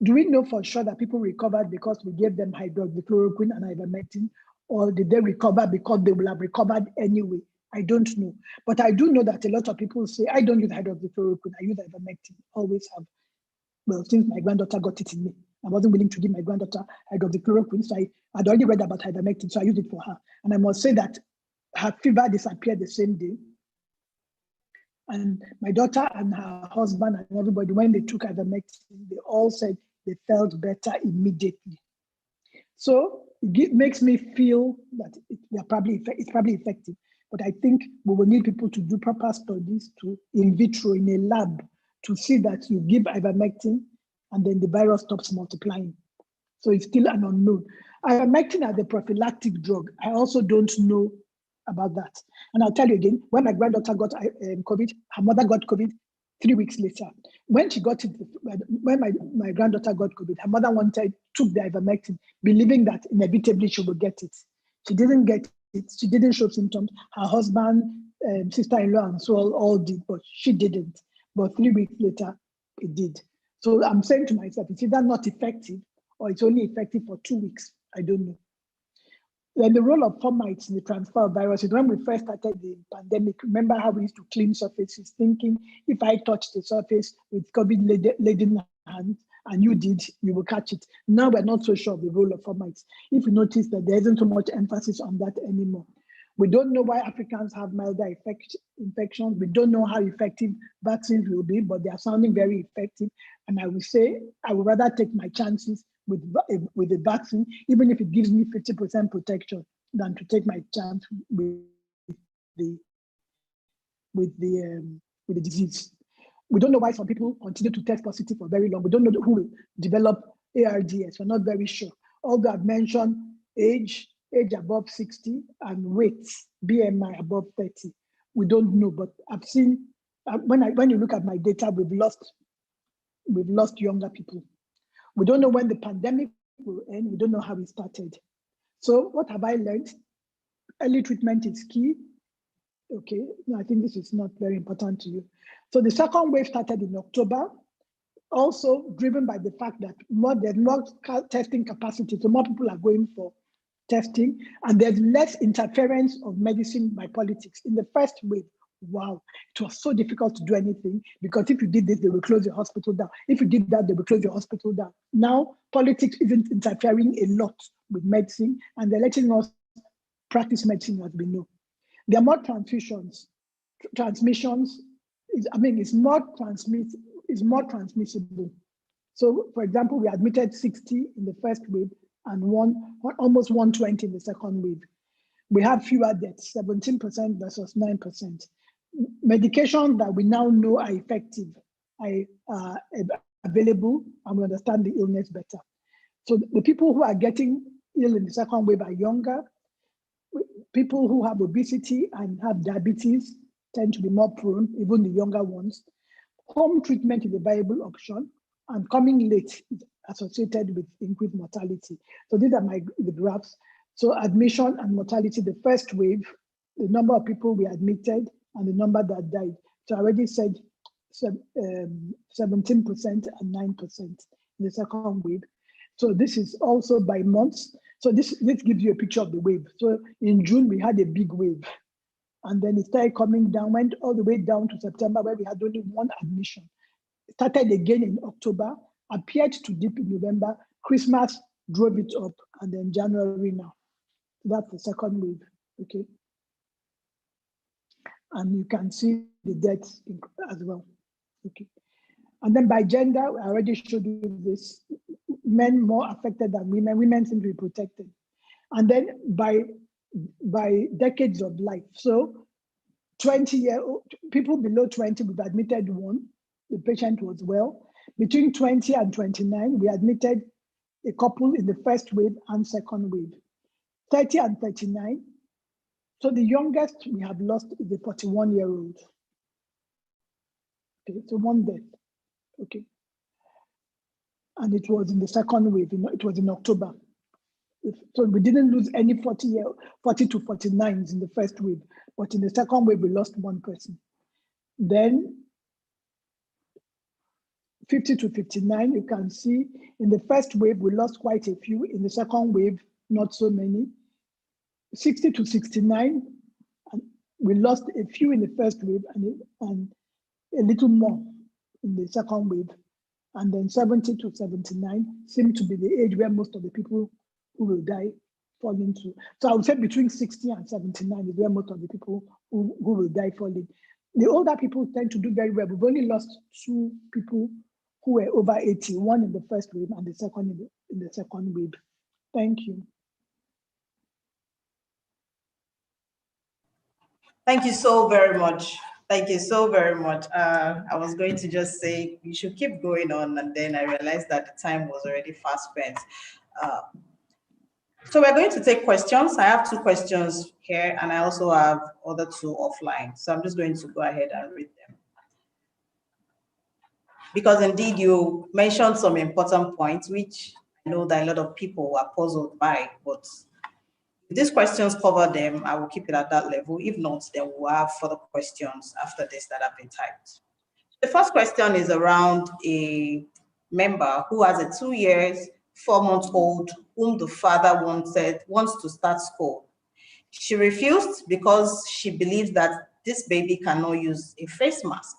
Do we know for sure that people recovered because we gave them hydroxychloroquine and ivermectin, or did they recover because they will have recovered anyway? I don't know. But I do know that a lot of people say, I don't use hydroxychloroquine, I use ivermectin, always have. Well, since my granddaughter got it in me, I wasn't willing to give my granddaughter hydroxychloroquine, so I'd already read about ivermectin, so I used it for her. And I must say that her fever disappeared the same day. And my daughter and her husband and everybody, when they took ivermectin, they all said they felt better immediately. So it makes me feel that it's probably effective. But I think we will need people to do proper studies in vitro in a lab to see that you give ivermectin and then the virus stops multiplying. So it's still an unknown. Ivermectin as a prophylactic drug, I also don't know about that. And I'll tell you again, when my granddaughter got COVID, her mother got COVID 3 weeks later. When she got it, when my granddaughter got COVID, her mother took the ivermectin, believing that inevitably she would get it. She didn't get it. She didn't show symptoms. Her husband, sister-in-law, and so all did, but she didn't. But 3 weeks later, it did. So I'm saying to myself, it's either not effective or it's only effective for 2 weeks. I don't know. Then the role of termites in the transfer of viruses. When we first started the pandemic, remember how we used to clean surfaces, thinking if I touch the surface with COVID-laden hands and you did, you will catch it. Now we're not so sure of the role of termites. If you notice that there isn't so much emphasis on that anymore. We don't know why Africans have milder infections. We don't know how effective vaccines will be, but they are sounding very effective. And I will say, I would rather take my chances with the vaccine, even if it gives me 50% protection, than to take my chance with the disease. We don't know why some people continue to test positive for very long. We don't know who will develop ARDS. We're not very sure. Although I've mentioned age above 60, and weight, BMI above 30. We don't know, but I've seen, when you look at my data, we've lost younger people. We don't know when the pandemic will end. We don't know how it started. So what have I learned? Early treatment is key. Okay, no, I think this is not very important to you. So the second wave started in October, also driven by the fact that there's more testing capacity, so more people are going for testing, and there's less interference of medicine by politics. In the first wave, wow, it was so difficult to do anything because if you did this, they will close your hospital down. If you did that, they will close your hospital down. Now, politics isn't interfering a lot with medicine, and they're letting us practice medicine as we know. There are more transmissions it's more transmissible. So, for example, we admitted 60 in the first wave and almost 120 in the second wave. We have fewer deaths, 17% versus 9%. Medications that we now know are effective, are available, and we understand the illness better. So the people who are getting ill in the second wave are younger. People who have obesity and have diabetes tend to be more prone, even the younger ones. Home treatment is a viable option, and coming late is associated with increased mortality. So these are the graphs. So admission and mortality, the first wave, the number of people we admitted and the number that died. So I already said 17% and 9% in the second wave. So this is also by months. So this gives you a picture of the wave. So in June, we had a big wave. And then it started coming down, went all the way down to September, where we had only one admission. It started again in October, appeared to dip in November. Christmas drove it up, and then January now. That's the second wave, okay? And you can see the deaths as well, okay? And then by gender, I already showed you this. Men more affected than women. Women seem to be protected. And then by decades of life. So 20-year-old, people below 20, we've admitted one. The patient was well. Between 20 and 29, we admitted a couple in the first wave and second wave. 30 and 39. So the youngest we have lost is the 41-year-old. Okay, so one death. Okay. And it was in the second wave, it was in October. So we didn't lose any 40 to 49s in the first wave, but in the second wave, we lost one person. Then 50 to 59, you can see in the first wave, we lost quite a few. In the second wave, not so many. 60 to 69, and we lost a few in the first wave and a little more in the second wave. And then 70 to 79 seem to be the age where most of the people who will die fall into. So I would say between 60 and 79 is where most of the people who will die fall in. The older people tend to do very well. We've only lost 2 people who were over 80, one in the first wave and the second in the second wave. Thank you. Thank you so very much. Thank you so very much. I was going to just say you should keep going on, and then I realized that the time was already fast spent. So we're going to take questions. I have 2 questions here, and I also have other 2 offline. So I'm just going to go ahead and read them. Because indeed you mentioned some important points, which I know that a lot of people are puzzled by, but if these questions cover them, I will keep it at that level. If not, then we'll have further questions after this that have been typed. The first question is around a member who has a 2 years, 4-month-old whom the father wants to start school. She refused because she believes that this baby cannot use a face mask.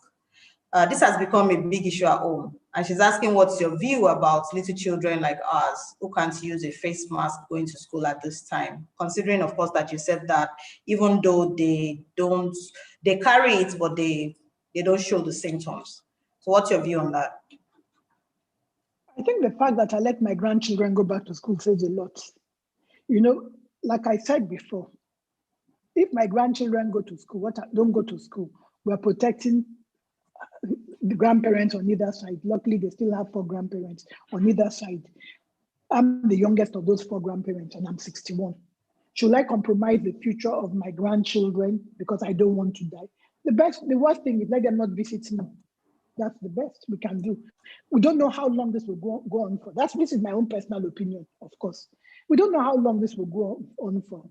This has become a big issue at home. And she's asking, what's your view about little children like us who can't use a face mask going to school at this time? Considering, of course, that you said that even though they carry it, but they don't show the symptoms. So what's your view on that? I think the fact that I let my grandchildren go back to school says a lot. You know, like I said before, if my grandchildren go to school, don't go to school, we're protecting the grandparents on either side. Luckily, they still have 4 grandparents on either side. I'm the youngest of those 4 grandparents, and I'm 61. Should I compromise the future of my grandchildren because I don't want to die? The worst thing is let them not visit me. That's the best we can do. We don't know how long this will go on for. This is my own personal opinion, of course. We don't know how long this will go on for.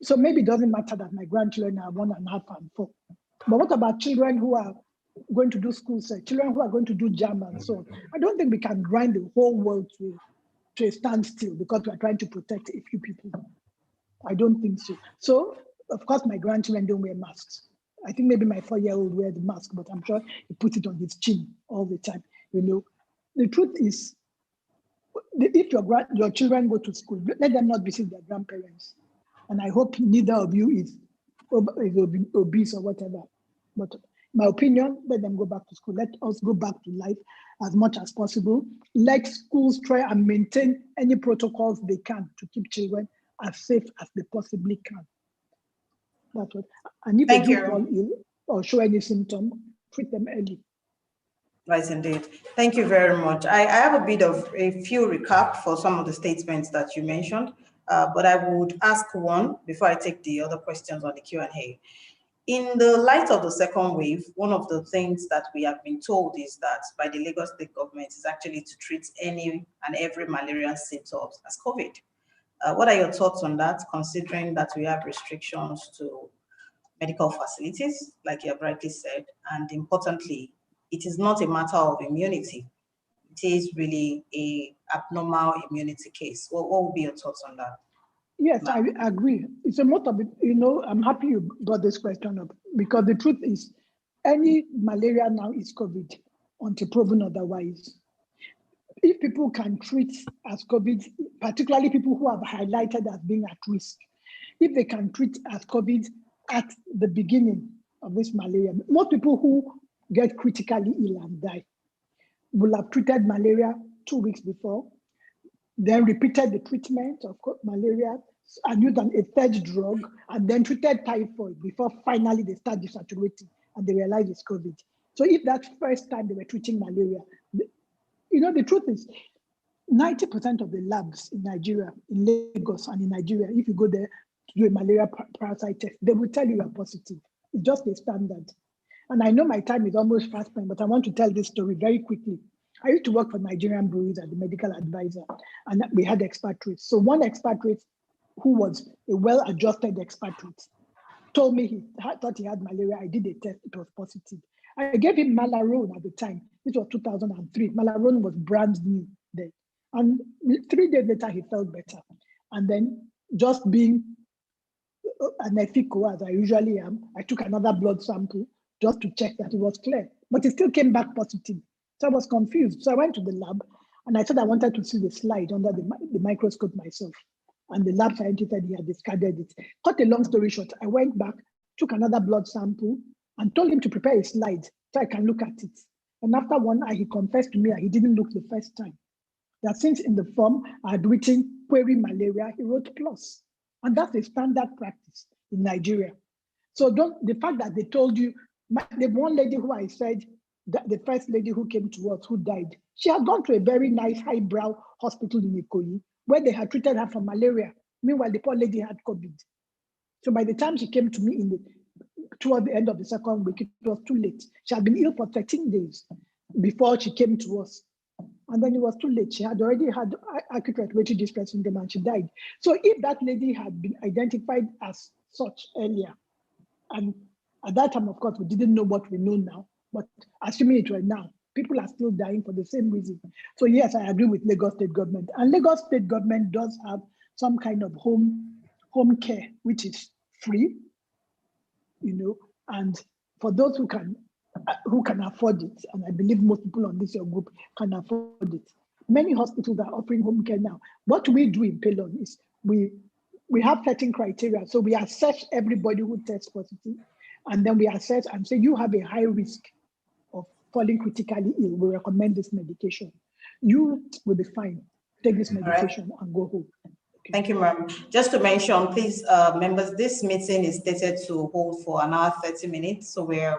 So maybe it doesn't matter that my grandchildren are 1.5 and 4. But what about children who are going to do school search, children who are going to do JAM and so on? I don't think we can grind the whole world to a standstill because we're trying to protect a few people. I don't think so. So, of course, my grandchildren don't wear masks. I think maybe my 4-year-old wears the mask, but I'm sure he puts it on his chin all the time. You know, the truth is, if your children go to school, let them not visit their grandparents. And I hope neither of you is obese or whatever. But My opinion, let them go back to school. Let us go back to life as much as possible. Let schools try and maintain any protocols they can to keep children as safe as they possibly can. That's what. And if they do fall ill or show any symptom, treat them early. Right, indeed. Thank you very much. I have a few recap for some of the statements that you mentioned, but I would ask one before I take the other questions on the Q&A. In the light of the second wave, one of the things that we have been told is that by the Lagos State government is actually to treat any and every malarial symptoms as COVID. What are your thoughts on that, considering that we have restrictions to medical facilities, like you have rightly said, and importantly, it is not a matter of immunity. It is really a abnormal immunity case. What would be your thoughts on that? Yes, I agree. It's a lot of it. I'm happy you brought this question up because the truth is, any malaria now is COVID until proven otherwise. If people can treat as COVID, particularly people who have highlighted as being at risk, if they can treat as COVID at the beginning of this malaria, most people who get critically ill and die will have treated malaria 2 weeks before, then repeated the treatment of malaria and used a third drug, and then treated typhoid before finally they start desaturating and they realize it's COVID. So if that first time they were treating malaria, the truth is 90% of the labs in Nigeria, in Lagos and in Nigeria, if you go there to do a malaria parasite test, they will tell you you're positive. It's just a standard. And I know my time is almost fast spent, but I want to tell this story very quickly. I used to work for Nigerian breweries as the medical advisor, and we had expatriates. So one expatriate who was a well-adjusted expatriate told me he thought he had malaria. I did a test, it was positive. I gave him Malarone at the time. This was 2003. Malarone was brand new then. And 3 days later, he felt better. And then just being an ethical, as I usually am, I took another blood sample just to check that it was clear. But it still came back positive. So I was confused. So I went to the lab and I said I wanted to see the slide under the microscope myself. And the lab scientist said he had discarded it. Cut a long story short, I went back, took another blood sample, and told him to prepare a slide so I can look at it. And after one eye, he confessed to me that he didn't look the first time. That since in the form I had written query malaria, he wrote plus. And that's a standard practice in Nigeria. So the fact that they told you, the one lady who I said, the first lady who came to us who died, she had gone to a very nice highbrow hospital in Ikoyi where they had treated her for malaria. Meanwhile, the poor lady had COVID. So by the time she came to me toward the end of the second week, it was too late. She had been ill for 13 days before she came to us. And then it was too late. She had already had acute respiratory distress syndrome and she died. So if that lady had been identified as such earlier, and at that time, of course, we didn't know what we know now, but assuming it were now, people are still dying for the same reason. So yes, I agree with Lagos State government. And Lagos State government does have some kind of home care, which is free, and for those who can afford it, and I believe most people on this your group can afford it. Many hospitals are offering home care now. What we do in Pelon is we have certain criteria. So we assess everybody who tests positive, and then we assess and say you have a high risk of falling critically ill. We recommend this medication. You will be fine. Take this medication and go home. Okay. Thank you, ma'am. Just to mention, please, members, this meeting is stated to hold for an hour, 30 minutes. So we're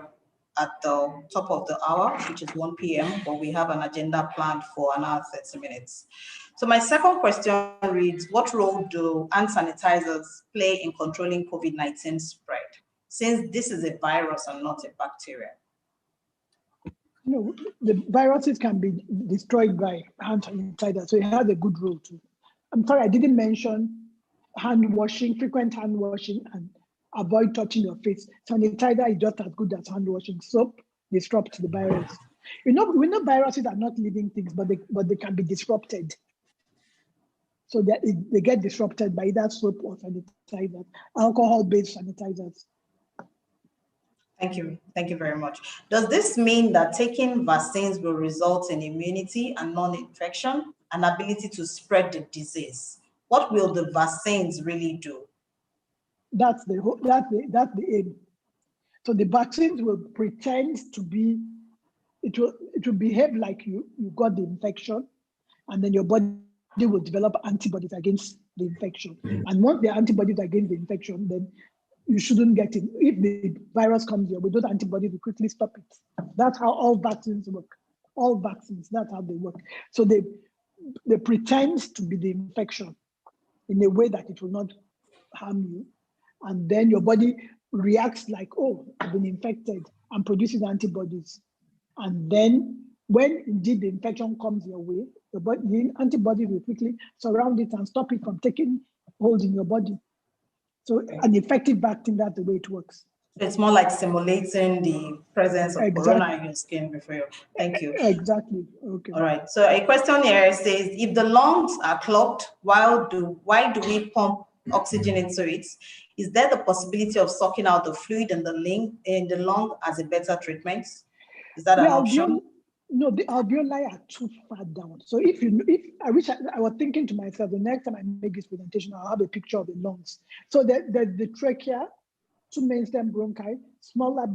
at the top of the hour, which is 1 p.m., but we have an agenda planned for an hour, 30 minutes. So my second question reads, what role do hand sanitizers play in controlling COVID-19 spread, since this is a virus and not a bacteria? No, the viruses can be destroyed by hand sanitizer, so it has a good role too. I'm sorry, I didn't mention hand washing, frequent hand washing, and avoid touching your face. Sanitizer is just as good as hand washing. Soap disrupts the virus. We know viruses are not living things, but they can be disrupted. So that they get disrupted by either soap or sanitizer, alcohol-based sanitizers. Thank you. Thank you very much. Does this mean that taking vaccines will result in immunity and non-infection and ability to spread the disease? What will the vaccines really do? That's the aim. So the vaccines will pretend to be, it will behave like you got the infection, and then your body will develop antibodies against the infection. And once the antibodies against the infection, then you shouldn't get it. If the virus comes here, with those antibodies, we quickly stop it. That's how all vaccines work. All vaccines, that's how they work. So they pretend to be the infection in a way that it will not harm you. And then your body reacts like, oh, I've been infected, and produces antibodies. And then when indeed the infection comes your way, the antibody will quickly surround it and stop it from taking hold in your body. So an effective vaccine, that's the way it works. It's more like simulating the presence of corona in your skin before you. Thank you. Exactly. Okay. All right. So a question here says, if the lungs are clogged, why do we pump oxygen into it? Is there the possibility of sucking out the fluid in the lung as a better treatment? Is that an option? No, the alveoli are too far down. So if I wish I was thinking to myself, the next time I make this presentation, I'll have a picture of the lungs. So the trachea, two main stem bronchi, smaller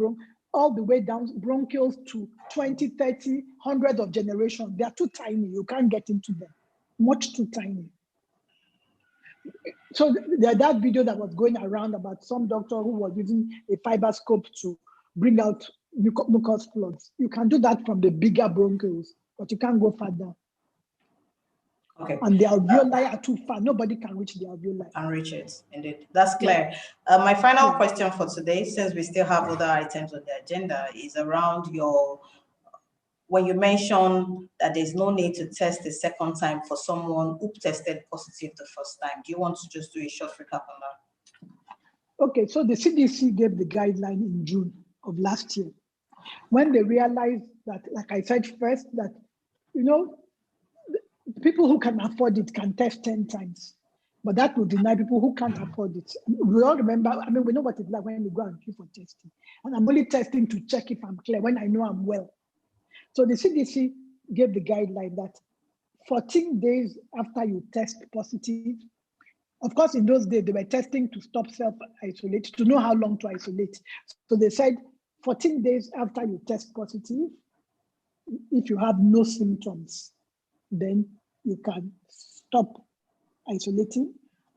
all the way down bronchioles to 20, 30, hundreds of generations. They are too tiny. You can't get into them. Much too tiny. So that video that was going around about some doctor who was using a fiber scope to bring out mucus plugs. You can do that from the bigger bronchioles, but you can't go further. Okay. And the alveoli are too far. Nobody can reach the alveoli. Can reach it, indeed. That's clear. My final question for today, since we still have other items on the agenda, is around when you mentioned that there's no need to test the second time for someone who tested positive the first time. Do you want to just do a short recap on that? Okay, so the CDC gave the guideline in June of last year, when they realized that, like I said first, that, people who can afford it can test 10 times, but that will deny people who can't afford it. We all remember, we know what it's like when you go and queue for testing. And I'm only testing to check if I'm clear when I know I'm well. So the CDC gave the guideline that 14 days after you test positive, of course, in those days, they were testing to stop self-isolate, to know how long to isolate. So they said 14 days after you test positive, if you have no symptoms, then you can stop isolating,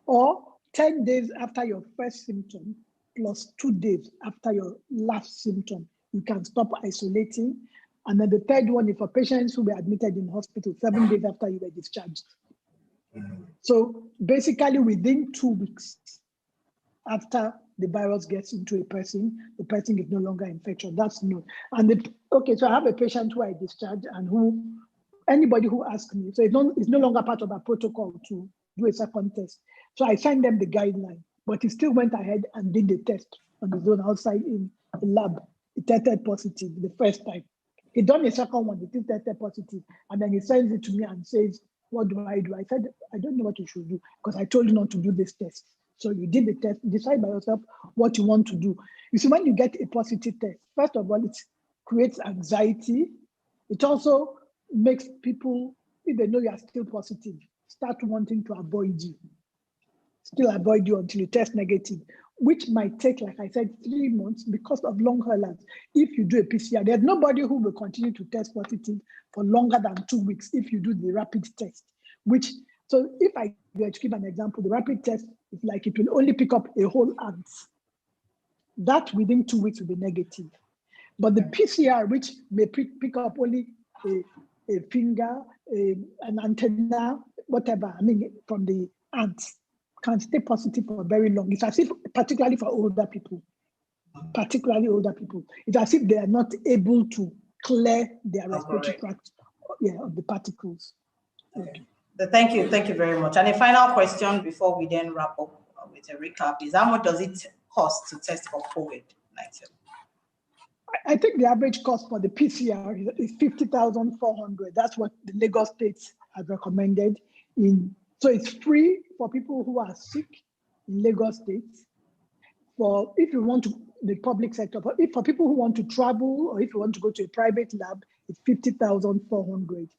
or 10 days after your first symptom, plus 2 days after your last symptom, you can stop isolating. And then the third one is for patients who were admitted in hospital 7 days after you were discharged. So basically within 2 weeks after the virus gets into a person, the person is no longer infectious. That's known. And so I have a patient who I discharged and anybody who asks me, so it's no longer part of our protocol to do a second test. So I sent them the guideline, but he still went ahead and did the test on his own outside in the lab. He tested positive the first time. He done a second one, he still tested positive. And then he sends it to me and says, what do? I said, I don't know what you should do because I told you not to do this test. So you did the test, decide by yourself what you want to do. You see, when you get a positive test, first of all, it creates anxiety. It also makes people, if they know you are still positive, start wanting to avoid you. Still avoid you until you test negative, which might take, like I said, 3 months because of long haulers. If you do a PCR, there's nobody who will continue to test positive for longer than 2 weeks if you do the rapid test, so if I were to give an example, the rapid test is like it will only pick up a whole ant. That within 2 weeks will be negative. But the PCR, which may pick up only a finger, an antenna, whatever, from the ants, can stay positive for very long. It's as if, particularly for older people, it's as if they are not able to clear their respiratory tract of the particles. Okay. Thank you very much. And a final question before we then wrap up with a recap is, how much does it cost to test for COVID-19? I think the average cost for the PCR is 50,400. That's what the Lagos State has recommended. So it's free for people who are sick in Lagos State. If you want to, the public sector, for people who want to travel or if you want to go to a private lab, it's 50,400.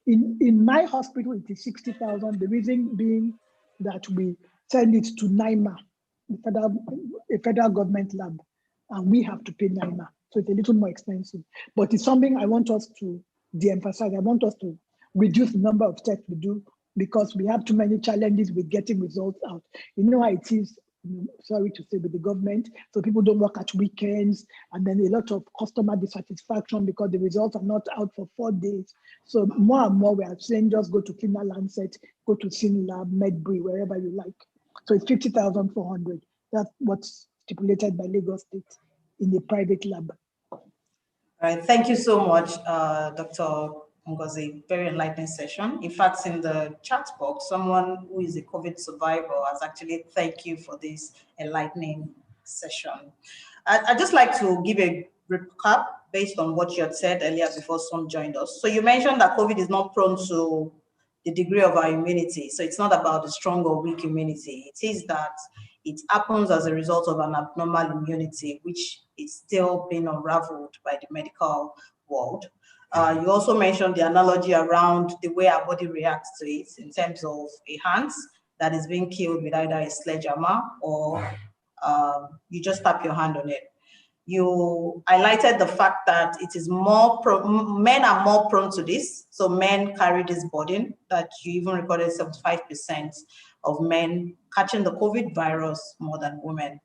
In my hospital, it is 60,000. The reason being that we send it to NIMA, a federal government lab. and we have to pay NIMA. So it's a little more expensive. But it's something I want us to de-emphasize. I want us to reduce the number of tests we do because we have too many challenges with getting results out. You know how it is, sorry to say, with the government. So people don't work at weekends, and then a lot of customer dissatisfaction because the results are not out for 4 days. So more and more we are saying just go to Cleaner Lancet, go to Synlab, Medbury, wherever you like. So it's 50,400. That's what's stipulated by Lagos State in the private lab. All right, thank you so much, Dr. Ngozi. Very enlightening session. In fact, in the chat box, someone who is a COVID survivor has actually thanked you for this enlightening session. I'd just like to give a recap based on what you had said earlier before some joined us. So you mentioned that COVID is not prone to the degree of our immunity. So it's not about the strong or weak immunity. It is that it happens as a result of an abnormal immunity, which is still being unraveled by the medical world. You also mentioned the analogy around the way our body reacts to it in terms of a hand that is being killed with either a sledgehammer or you just tap your hand on it. You highlighted the fact that it is men are more prone to this. So men carry this burden that you even recorded 75% of men catching the COVID virus more than women.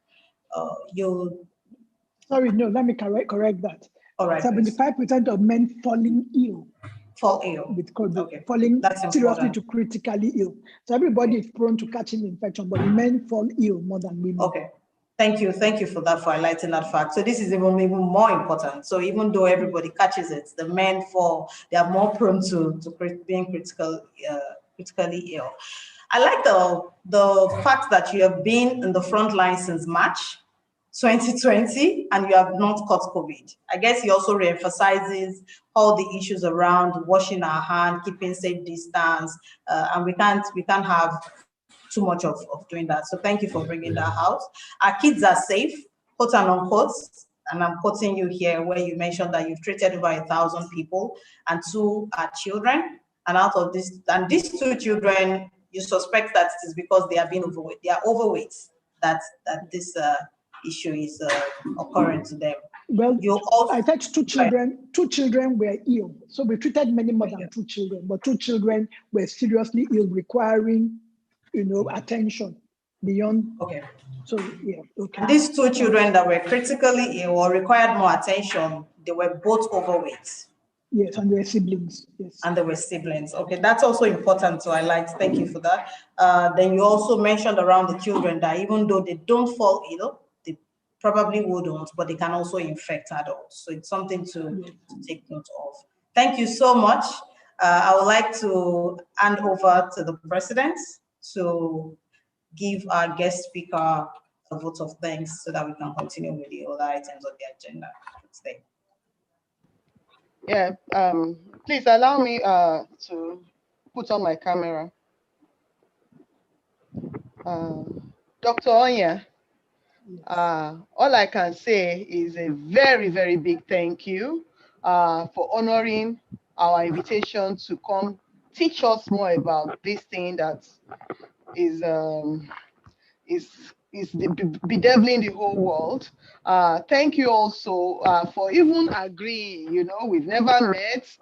Sorry, no, let me correct that. All right. 75% of men falling ill. Fall ill. With COVID, okay. Falling That's seriously important. to critically ill. So everybody is prone to catching infection, but men fall ill more than women. Okay. Thank you for that, for highlighting that fact. So this is even more important. So even though everybody catches it, the men they are more prone to being critically ill. I like the fact that you have been in the front line since March 2020 and you have not caught COVID. I guess he also reemphasizes all the issues around washing our hands, keeping safe distance, and we can't have too much of doing that. So thank you for bringing that out. Our kids are safe, quote and unquote, and I'm quoting you here where you mentioned that you've treated over 1,000 people and 2 are children. And out of this, and these 2 children, you suspect that it is because they are being overweight. They are overweight that this issue is occurring to them. Well, I said 2 children. 2 children were ill, so we treated many more than 2 children. But 2 children were seriously ill, requiring, attention beyond. Okay. So yeah. Okay. And these 2 children that were critically ill or required more attention, they were both overweight. Yes, and they were siblings. Yes. And they were siblings. Okay, that's also important to highlight. Thank you for that. Then you also mentioned around the children that even though they don't fall ill, they probably wouldn't, but they can also infect adults. So it's something to take note of. Thank you so much. I would like to hand over to the president to give our guest speaker a vote of thanks so that we can continue with the other items of the agenda today. Yeah, please allow me to put on my camera. Dr. Onyia, all I can say is a very, very big thank you for honoring our invitation to come teach us more about this thing that is bedeviling the whole world. Thank you also for even agreeing, we've never met,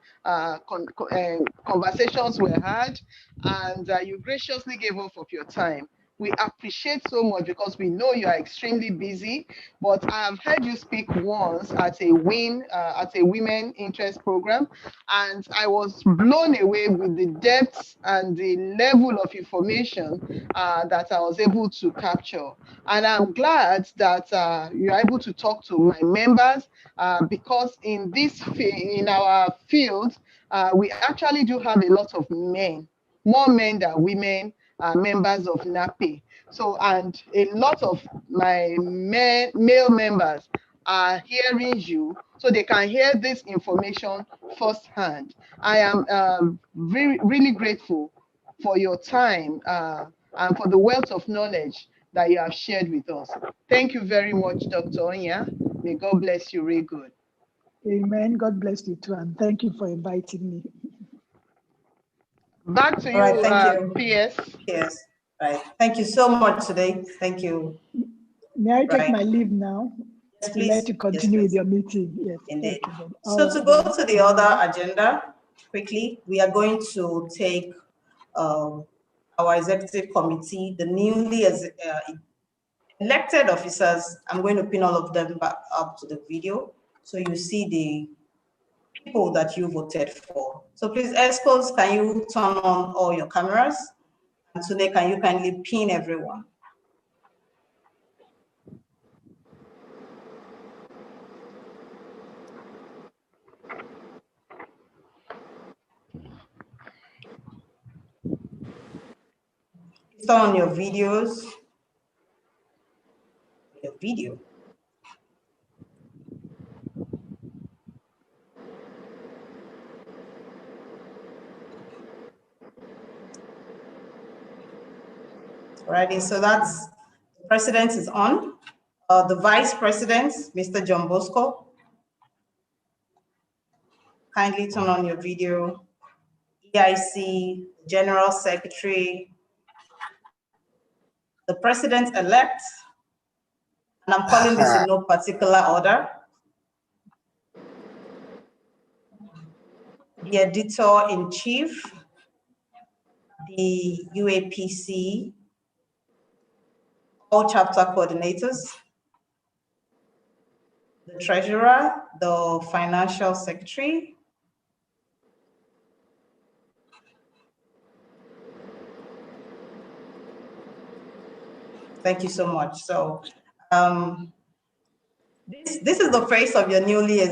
conversations were had, and you graciously gave off of your time. We appreciate so much because we know you are extremely busy, but I have heard you speak once at a women interest program, and I was blown away with the depth and the level of information that I was able to capture. And I'm glad that you're able to talk to my members because in our field, we actually do have a lot of men, more men than women, members of NAPI. So, and a lot of my male members are hearing you, so they can hear this information firsthand. I am really grateful for your time and for the wealth of knowledge that you have shared with us. Thank you very much, Dr. Onyia. May God bless you really good. Amen. God bless you too, and thank you for inviting me. Back to you, right, thank you. PS. Yes, right. Thank you so much today. Thank you. May I take my leave now? Yes, We'd like please. to Yes, continue with please. your meeting. Yes. Indeed. Okay, then. So to go to the other agenda quickly, we are going to take our executive committee, the newly elected officers. I'm going to pin all of them back up to the video so you see the people that you voted for. So please, Escos, can you turn on all your cameras? And today, can you kindly pin everyone? Turn on your videos. Your video. Alrighty, so that's the president is on. The vice president, Mr. John Bosco. Kindly turn on your video. EIC, General Secretary, the president-elect, and I'm calling this in no particular order. The editor-in-chief, the UAPC, all chapter coordinators, the treasurer, the financial secretary, thank you so much. So this is the face of your newly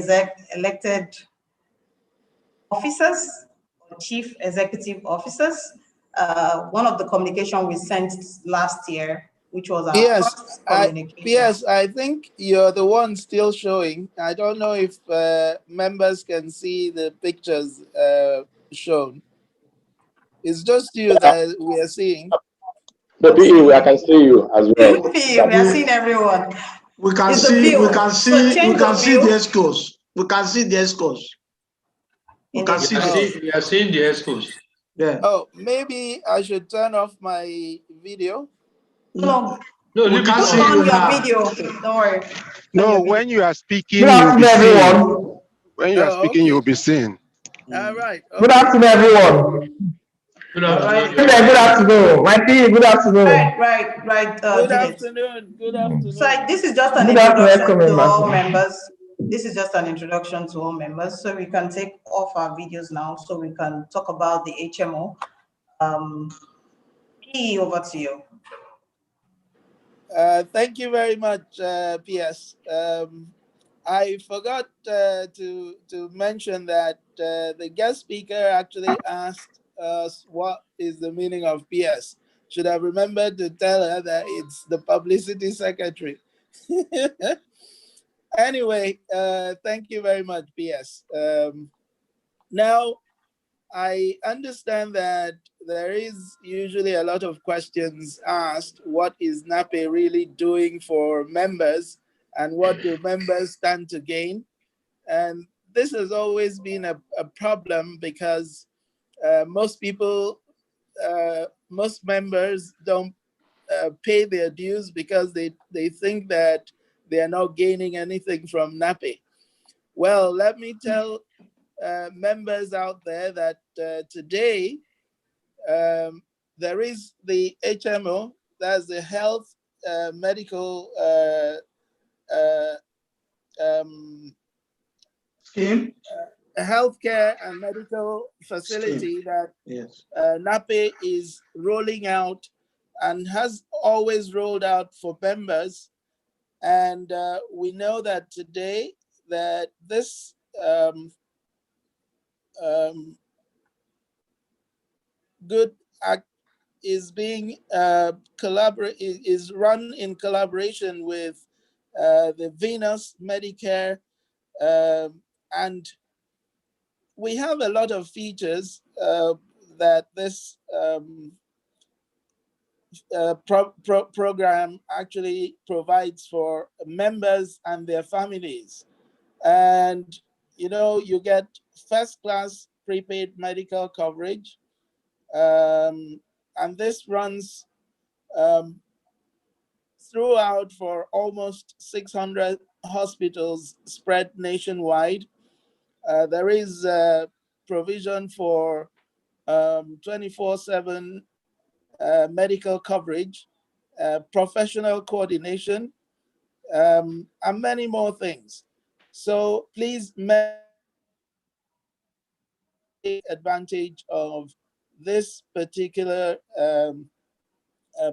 elected officers, or chief executive officers. One of the communication we sent last year, which was our first communication. I think you're the one still showing. I don't know if members can see the pictures shown. It's just you that we are seeing. The PE, I can see you as well. PE, we are seeing everyone. We can see the escorts. We can see the escorts. We can see we are seeing the escorts. Yeah. Oh, maybe I should turn off my video. No, we can't see on you your now. video. Don't worry. No, when you are speaking, Good afternoon, everyone. When you are speaking, you'll be seen. All right. Okay. Good afternoon, everyone. Good afternoon. Good afternoon. My PE, good afternoon. Right. Good afternoon. Good afternoon. So this is just an introduction to all members. This is just an introduction to all members. So we can take off our videos now so we can talk about the HMO. PE, over to you. Thank you very much, PS. I forgot to mention that the guest speaker actually asked us what is the meaning of PS. Should have remembered to tell her that it's the publicity secretary. Anyway, thank you very much, PS. Now, I understand that there is usually a lot of questions asked. What is NAPE really doing for members, and what do members stand to gain? And this has always been a problem because most people, most members don't pay their dues because they think that they are not gaining anything from NAPE. Well, let me tell members out there that today there is the HMO, that's the health medical Scheme? a healthcare and medical facility that NAPE is rolling out and has always rolled out for members. And we know that today that this good act is being is run in collaboration with the Venus Medicare, and we have a lot of features that this program actually provides for members and their families. And you get first-class prepaid medical coverage, and this runs throughout for almost 600 hospitals spread nationwide. There is provision for 24/7 medical coverage, professional coordination, and many more things. So please take advantage of this particular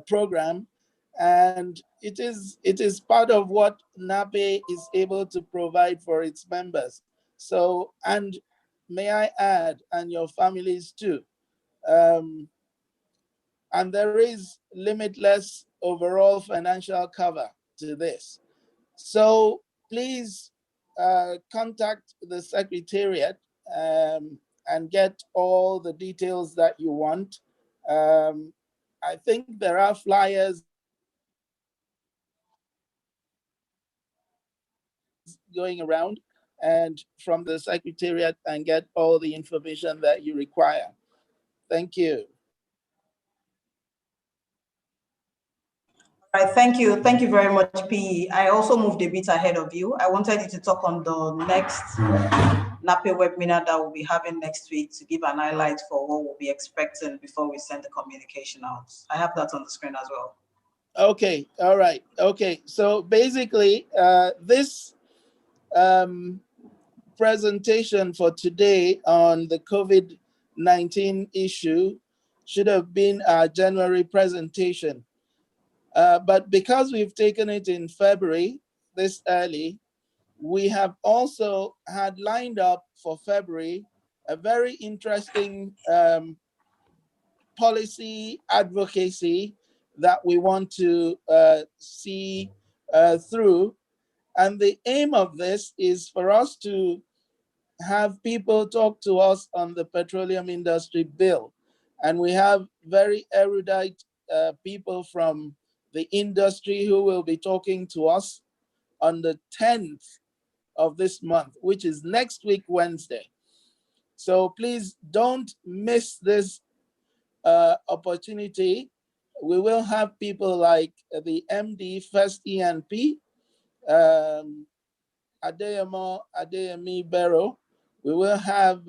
program, and it is part of what NAPE is able to provide for its members. So, and may I add, and your families too. And there is limitless overall financial cover to this. So please contact the Secretariat and get all the details that you want. I think there are flyers going around and from the Secretariat and get all the information that you require. Thank you. All right, thank you. Thank you very much, P. I also moved a bit ahead of you. I wanted you to talk on the next NAPE webinar that we'll be having next week to give an highlight for what we'll be expecting before we send the communication out. I have that on the screen as well. Okay, all right. Okay, so basically this presentation for today on the COVID-19 issue should have been our January presentation. But because we've taken it in February, this early, we have also had lined up for February a very interesting policy advocacy that we want to see through. And the aim of this is for us to have people talk to us on the petroleum industry bill. And we have very erudite people from the industry who will be talking to us on the 10th of this month, which is next week, Wednesday. So please don't miss this opportunity. We will have people like the MD, First ENP, Adeyemi Barrow. We will have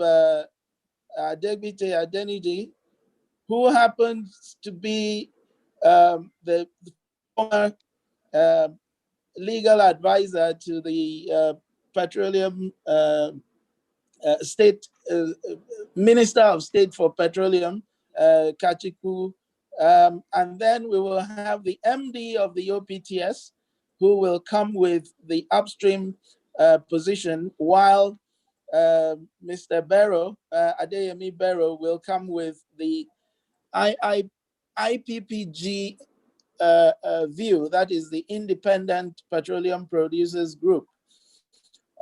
Adegbite Adeniji, who happens to be the former legal advisor to the Petroleum State Minister of State for Petroleum, Kachiku. And then we will have the MD of the OPTS, who will come with the upstream position, while Mr. Barrow, Adeyemi Barrow, will come with the IPPG view, that is the Independent Petroleum Producers Group.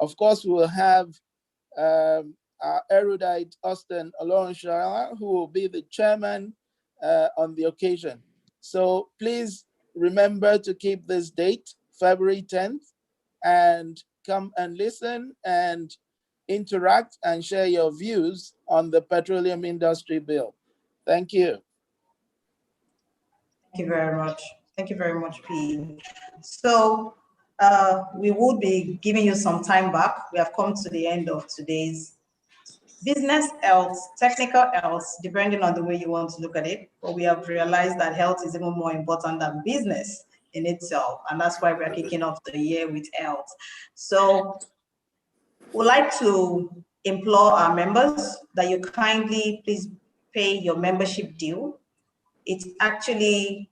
Of course, we will have our erudite Austin Olorunshola, who will be the chairman on the occasion. So please remember to keep this date, February 10th, and come and listen and interact and share your views on the petroleum industry bill. Thank you. Thank you very much. Thank you very much, P. So we will be giving you some time back. We have come to the end of today's business health, technical health, depending on the way you want to look at it. But we have realized that health is even more important than business in itself. And that's why we're kicking off the year with health. So we'd like to implore our members that you kindly please pay your membership due. It's actually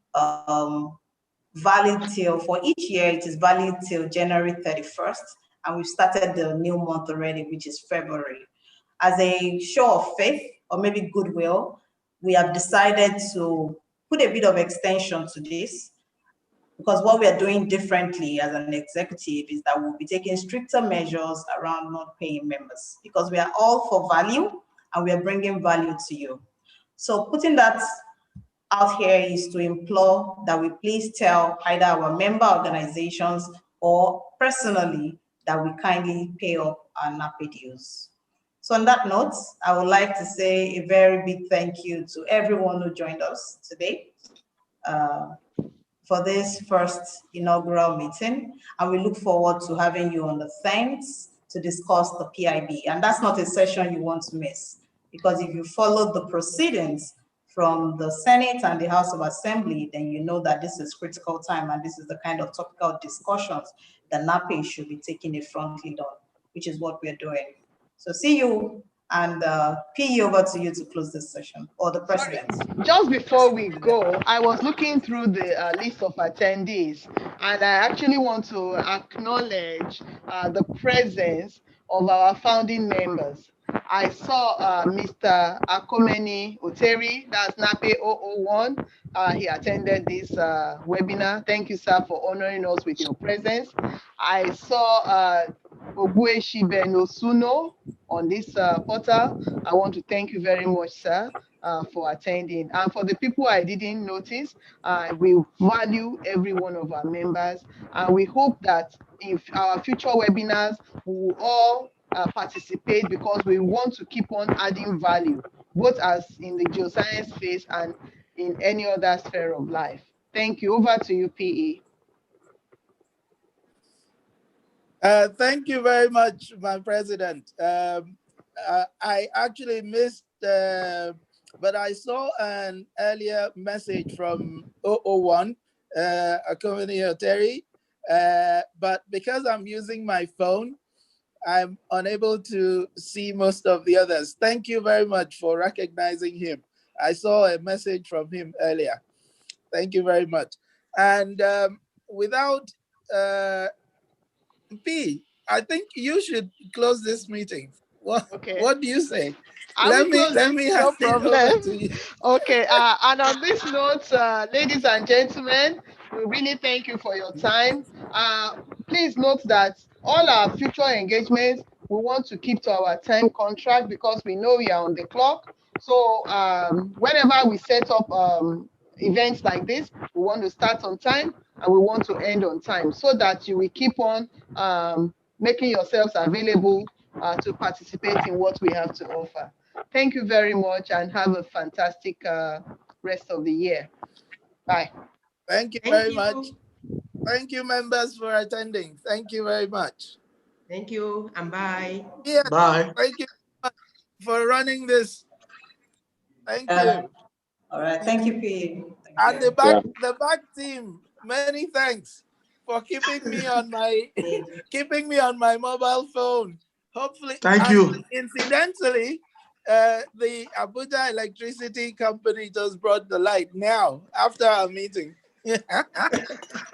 valid till, for each year, it is valid till January 31st. And we've started the new month already, which is February. As a show of faith, or maybe goodwill, we have decided to put a bit of extension to this, because what we are doing differently as an executive is that we'll be taking stricter measures around not paying members, because we are all for value and we are bringing value to you. So putting that out here is to implore that we please tell either our member organizations or personally that we kindly pay up our NAPE dues. So on that note, I would like to say a very big thank you to everyone who joined us today. for this first inaugural meeting. And we look forward to having you on the 10th to discuss the PIB. And that's not a session you want to miss, because if you followed the proceedings from the Senate and the House of Assembly, then you know that this is critical time and this is the kind of topical discussions that NAPE should be taking a front lead on, which is what we're doing. So see you, and PE over to you to close this session, or the president. Just before we go, I was looking through the list of attendees, and I actually want to acknowledge the presence of our founding members. I saw Mr. Akomeni Oteri, that's NAPE 001. He attended this webinar. Thank you, sir, for honoring us with your presence. I saw Ogbueshi Benosuno on this portal. I want to thank you very much, sir, for attending. And for the people I didn't notice, we value every one of our members, and we hope that in our future webinars, we will all participate, because we want to keep on adding value, both as in the geoscience space and in any other sphere of life. Thank you. Over to you, PE. Thank you very much, my president. I actually missed, but I saw an earlier message from 001, Akomeni Oteri, but because I'm using my phone, I'm unable to see most of the others. Thank you very much for recognizing him. I saw a message from him earlier. Thank you very much. And without P, I think you should close this meeting. What do you say? Let me hand it over to you. Okay, and on this note, ladies and gentlemen, we really thank you for your time. Please note that all our future engagements, we want to keep to our time contract, because we know we are on the clock. So whenever we set up events like this, we want to start on time and we want to end on time, so that you will keep on making yourselves available to participate in what we have to offer. Thank you very much, and have a fantastic rest of the year. Bye. Thank you very much. Thank you, members, for attending. Thank you very much. Thank you, and bye. Yeah, bye. Thank you for running this. Thank you. All right, thank you, P. And the back team, many thanks for keeping me on my mobile phone. Hopefully, thank you. Incidentally, the Abuja Electricity Company just brought the light now after our meeting.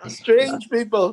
Strange people.